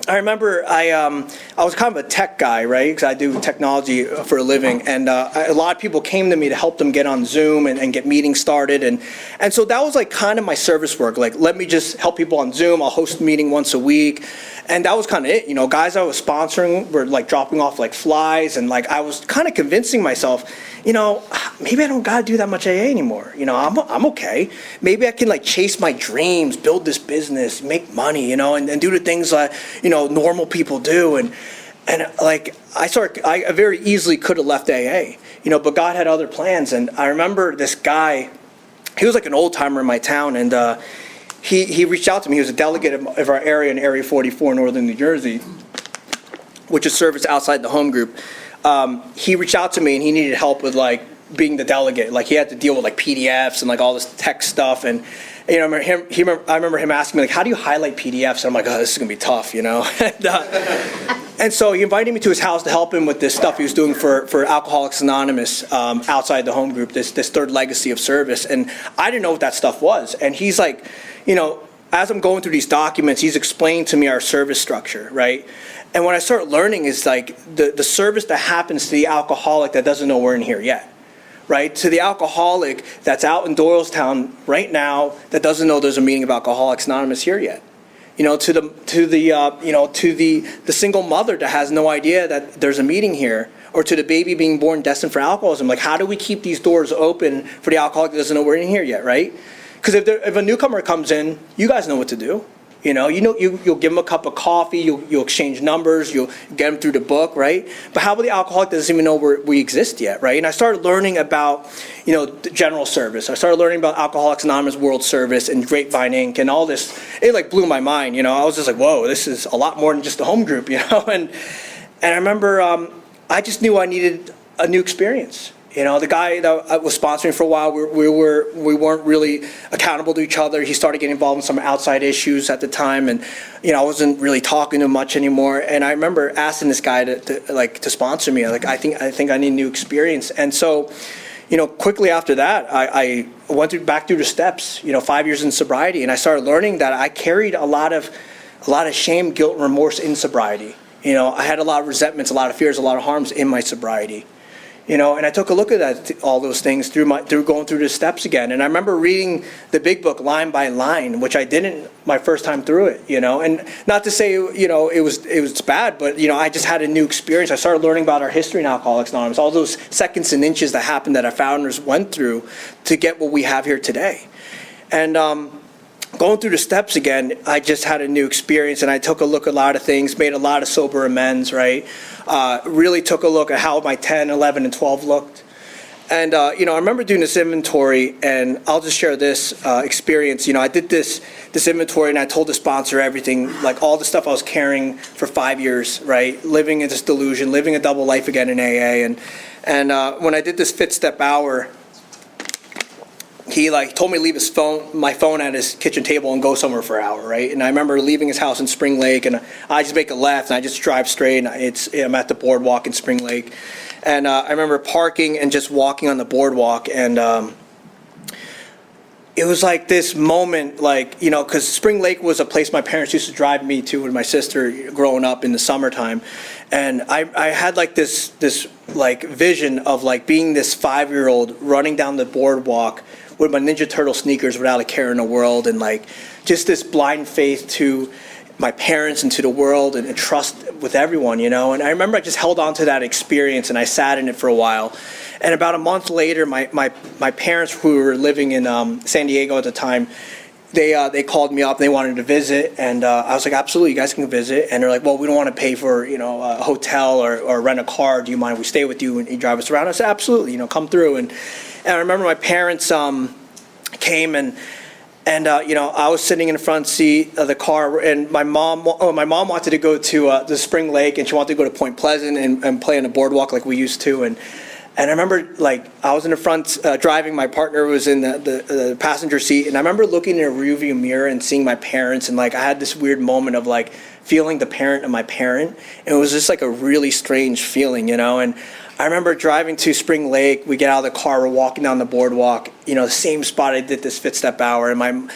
I remember I was kind of a tech guy, right? Because I do technology for a living, and a lot of people came to me to help them get on Zoom and get meetings started, and so that was like kind of my service work. Like, let me just help people on Zoom. I'll host a meeting once a week, and that was kind of it. Guys I was sponsoring were like dropping off like flies, and like I was kind of convincing myself, maybe I don't gotta do that much AA anymore. I'm okay. Maybe I can like chase my dreams, build this business, make money, and do the things that normal people do. And like I very easily could have left AA, but God had other plans. And I remember this guy, he was like an old timer in my town, and he reached out to me. He was a delegate of our area in Area 44, Northern New Jersey, which is service outside the home group. He reached out to me, and he needed help with like being the delegate. Like, he had to deal with like PDFs and like all this tech stuff. And I remember him asking me like, how do you highlight PDFs? And I'm like, oh, this is gonna be tough, And so he invited me to his house to help him with this stuff he was doing for Alcoholics Anonymous outside the home group, this third legacy of service. And I didn't know what that stuff was. And he's like, as I'm going through these documents, he's explaining to me our service structure, right? And what I start learning is like the service that happens to the alcoholic that doesn't know we're in here yet, right? To the alcoholic that's out in Doylestown right now that doesn't know there's a meeting of Alcoholics Anonymous here yet. To the single mother that has no idea that there's a meeting here, or to the baby being born destined for alcoholism. Like, how do we keep these doors open for the alcoholic that doesn't know we're in here yet, right? Because if a newcomer comes in, you guys know what to do. You'll give them a cup of coffee, you'll exchange numbers, you'll get them through the book, right? But how about the alcoholic that doesn't even know we exist yet, right? And I started learning about, the general service. I started learning about Alcoholics Anonymous World Service and Grapevine Inc. and all this. It like blew my mind, I was just like, whoa, this is a lot more than just a home group, And I remember I just knew I needed a new experience. The guy that was sponsoring for a while, we weren't really accountable to each other. He started getting involved in some outside issues at the time, and I wasn't really talking to him much anymore. And I remember asking this guy to sponsor me. I think I need a new experience. And so, quickly after that, I went back through the steps. 5 years in sobriety, and I started learning that I carried a lot of shame, guilt, and remorse in sobriety. I had a lot of resentments, a lot of fears, a lot of harms in my sobriety. And I took a look at all those things through going through the steps again. And I remember reading the big book line by line, which I didn't my first time through it, And not to say, it was bad, but, I just had a new experience. I started learning about our history in Alcoholics Anonymous, all those seconds and inches that happened that our founders went through to get what we have here today. And going through the steps again, I just had a new experience, and I took a look at a lot of things, made a lot of sober amends, right? Really took a look at how my 10, 11, and 12 looked. And, I remember doing this inventory, and I'll just share this experience. I did this inventory, and I told the sponsor everything, like all the stuff I was carrying for 5 years, right? Living in this delusion, living a double life again in AA. And when I did this Fit Step Hour, he told me to leave my phone at his kitchen table and go somewhere for an hour, right? And I remember leaving his house in Spring Lake, and I just make a left, and I just drive straight, and I'm at the boardwalk in Spring Lake. And I remember parking and just walking on the boardwalk, and it was like this moment, because Spring Lake was a place my parents used to drive me to with my sister growing up in the summertime. And I had this vision of being this 5-year-old running down the boardwalk with my Ninja Turtle sneakers without a care in the world, and just this blind faith to my parents and to the world, and trust with everyone, And I remember I just held on to that experience, and I sat in it for a while. And about a month later, my parents, who were living in San Diego at the time, they called me up. They wanted to visit, and I was like, absolutely, you guys can visit. And they're like, well, we don't want to pay for a hotel or rent a car. Do you mind if we stay with you and you drive us around? I said, absolutely, come through. And I remember my parents came, and I was sitting in the front seat of the car, and my mom wanted to go to the Spring Lake, and she wanted to go to Point Pleasant and play on the boardwalk like we used to. And I remember, I was in the front driving, my partner was in the passenger seat, and I remember looking in a rearview mirror and seeing my parents, and I had this weird moment of feeling the parent of my parent, and it was just a really strange feeling, And I remember driving to Spring Lake. We get out of the car, we're walking down the boardwalk, the same spot I did this Fit Step Hour. And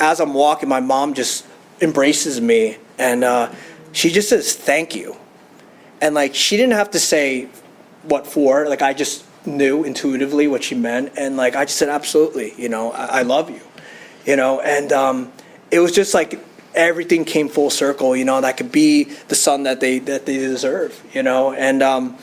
as I'm walking, my mom just embraces me, and she just says, thank you. And she didn't have to say what for. I just knew intuitively what she meant. And I just said, absolutely, I love you, And it was just everything came full circle, that could be the son that they deserve, And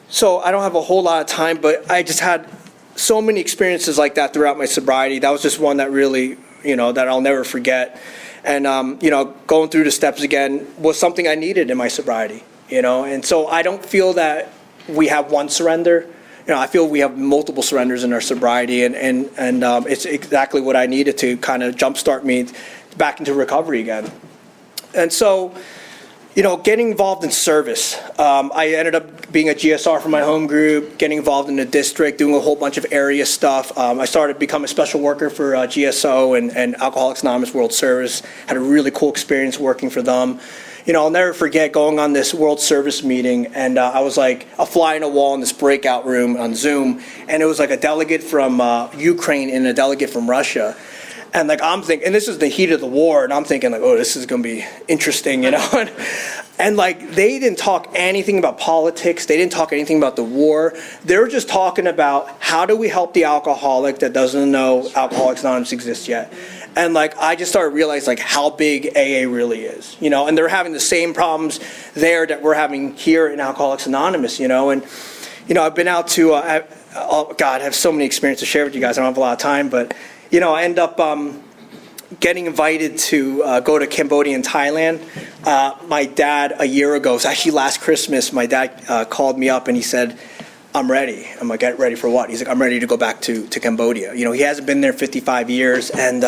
so I don't have a whole lot of time, but I just had so many experiences like that throughout my sobriety. That was just one that really, that I'll never forget. And, going through the steps again was something I needed in my sobriety, And so I don't feel that we have one surrender. I feel we have multiple surrenders in our sobriety, and it's exactly what I needed to kind of jumpstart me back into recovery again. And so, getting involved in service. I ended up being a GSR for my home group, getting involved in the district, doing a whole bunch of area stuff. I started to become a special worker for GSO and Alcoholics Anonymous World Service. Had a really cool experience working for them. I'll never forget going on this World Service meeting, and I was like a fly in a wall in this breakout room on Zoom, and it was a delegate from Ukraine and a delegate from Russia. And I'm thinking, and this is the heat of the war, and I'm thinking oh, this is going to be interesting, And they didn't talk anything about politics. They didn't talk anything about the war. They were just talking about how do we help the alcoholic that doesn't know Alcoholics Anonymous exists yet. And I just started realizing how big AA really is, And they're having the same problems there that we're having here in Alcoholics Anonymous, And I've been out to, I have so many experiences to share with you guys. I don't have a lot of time, but I end up getting invited to go to Cambodia and Thailand, my dad a year ago, it was actually last Christmas, my dad called me up and he said, I'm ready. I'm like, get ready for what? He's like, I'm ready to go back to Cambodia. You know, he hasn't been there 55 years and,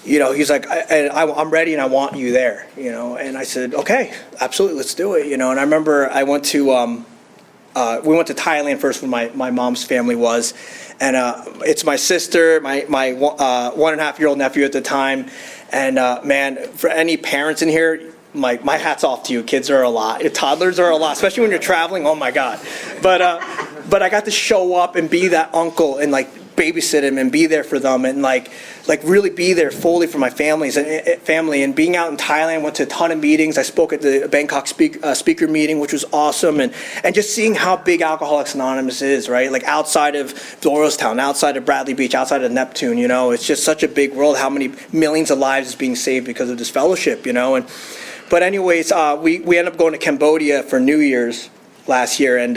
you know, he's like, I'm ready and I want you there, you know. And I said, okay, absolutely, let's do it, you know. And I remember I went to, we went to Thailand first where my mom's family was. And it's my sister, my 1.5-year-old nephew at the time. And man, for any parents in here, my hat's off to you. Kids are a lot. Toddlers are a lot, especially when you're traveling. Oh my God. But I got to show up and be that uncle and like babysit him and be there for them and like really be there fully for my family. And being out in Thailand, went to a ton of meetings. I spoke at the Bangkok speaker meeting, which was awesome. And just seeing how big Alcoholics Anonymous is, right? Like outside of Doylestown, outside of Bradley Beach, outside of Neptune, you know, it's just such a big world, how many millions of lives is being saved because of this fellowship, you know. But anyways, we ended up going to Cambodia for New Year's last year, and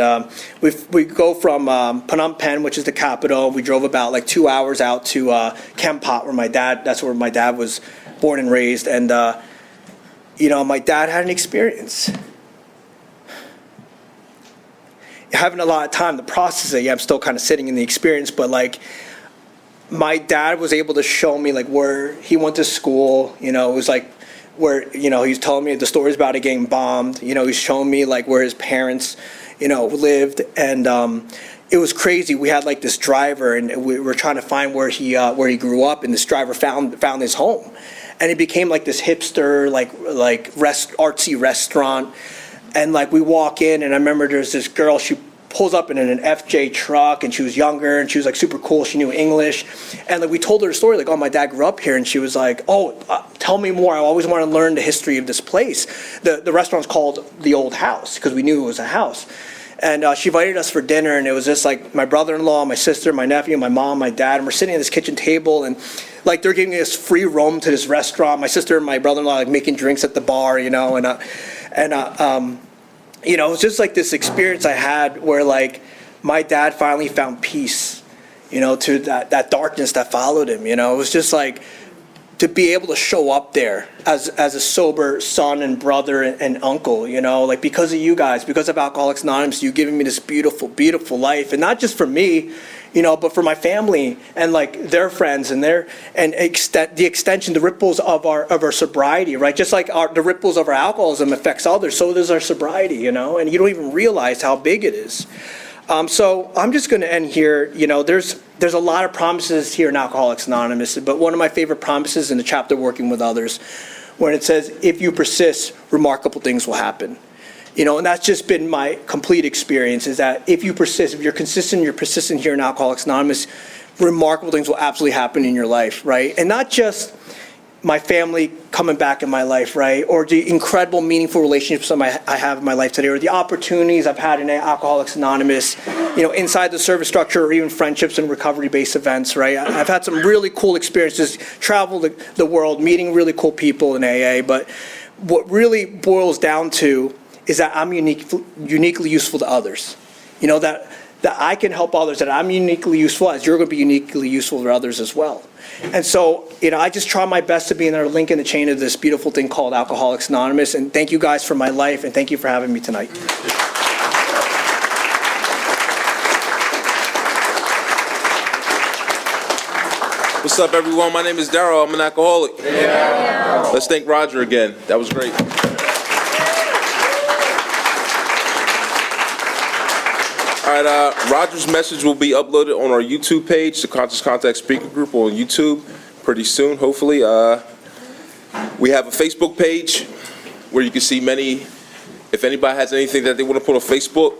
we go from Phnom Penh, which is the capital. We drove about like 2 hours out to Kampot, that's where my dad was born and raised. And you know, my dad had an experience. Having a lot of time to process it. Yeah, I'm still kind of sitting in the experience, but like my dad was able to show me like where he went to school. You know, it was like where, you know, he's telling me the stories about it getting bombed. You know, he's showing me like where his parents, you know, lived. And it was crazy. We had like this driver and we were trying to find where he grew up, and this driver found his home. And it became like this hipster, artsy restaurant. And like we walk in and I remember there's this girl, she pulls up in an FJ truck and she was younger and she was like super cool. She knew English. And like we told her the story, like, oh, my dad grew up here. And she was like, oh, tell me more. I always want to learn the history of this place. The restaurant's called The Old House because we knew it was a house. And she invited us for dinner, and it was just like my brother-in-law, my sister, my nephew, my mom, my dad, and we're sitting at this kitchen table, and like they're giving us free roam to this restaurant. My sister and my brother-in-law like making drinks at the bar, you know, you know, it was just like this experience I had where like my dad finally found peace, you know, to that darkness that followed him. You know, it was just like to be able to show up there as a sober son and brother and uncle, you know, like because of you guys, because of Alcoholics Anonymous, you giving me this beautiful, beautiful life. And not just for me, you know, but for my family and like their friends and the extension, the ripples of our sobriety, right? Just like the ripples of our alcoholism affects others, so does our sobriety, you know, and you don't even realize how big it is. So I'm just going to end here. You know, there's a lot of promises here in Alcoholics Anonymous, but one of my favorite promises in the chapter Working with Others, when it says, if you persist, remarkable things will happen. You know, and that's just been my complete experience, is that if you persist, if you're consistent, you're persistent here in Alcoholics Anonymous, remarkable things will absolutely happen in your life, right? And not just my family coming back in my life, right? Or the incredible, meaningful relationships I have in my life today, or the opportunities I've had in Alcoholics Anonymous, you know, inside the service structure, or even friendships and recovery-based events, right? I've had some really cool experiences, traveled the world, meeting really cool people in AA, but what really boils down to is that I'm uniquely useful to others. You know, that I can help others, that I'm uniquely useful, as you're going to be uniquely useful to others as well. And so, you know, I just try my best to be another link in the chain of this beautiful thing called Alcoholics Anonymous. And thank you guys for my life, and thank you for having me tonight. What's up, everyone? My name is Daryl. I'm an alcoholic. Yeah. Let's thank Rodger again. That was great. All right, Rodger's message will be uploaded on our YouTube page, the Conscious Contact Speaker Group on YouTube, pretty soon, hopefully. We have a Facebook page where you can see if anybody has anything that they want to put on Facebook,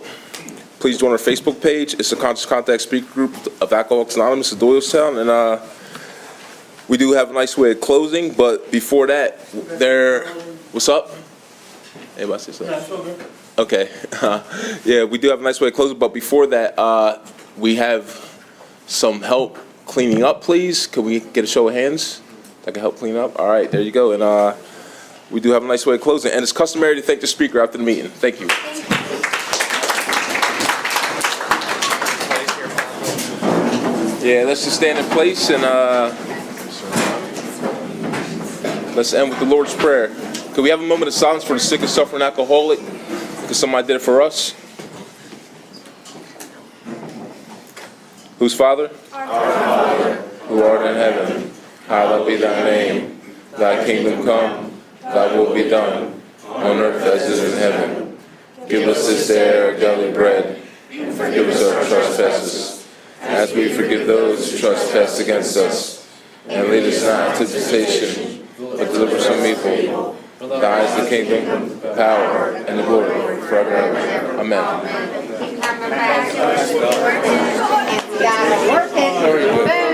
please join our Facebook page. It's the Conscious Contact Speaker Group of Alcoholics Anonymous of Doylestown, and we do have a nice way of closing, but before that, what's up? Anybody say something? Okay. Yeah, we do have a nice way of closing, but before that, we have some help cleaning up, please. Could we get a show of hands that can help clean up? All right, there you go. And we do have a nice way of closing. And it's customary to thank the speaker after the meeting. Thank you. Yeah, let's just stand in place and Let's end with the Lord's Prayer. Could we have a moment of silence for the sick and suffering alcoholic? Because somebody did it for us. Whose Father? Our Father, who art in heaven, hallowed be thy name. Thy kingdom come, thy will be done, on earth as it is in heaven. Give us this day our daily bread, and forgive us our trespasses, as we forgive those who trespass against us. And lead us not into temptation, but deliver us from evil. Thine is the kingdom, the power, and the glory, forever and ever. Amen. Got it working.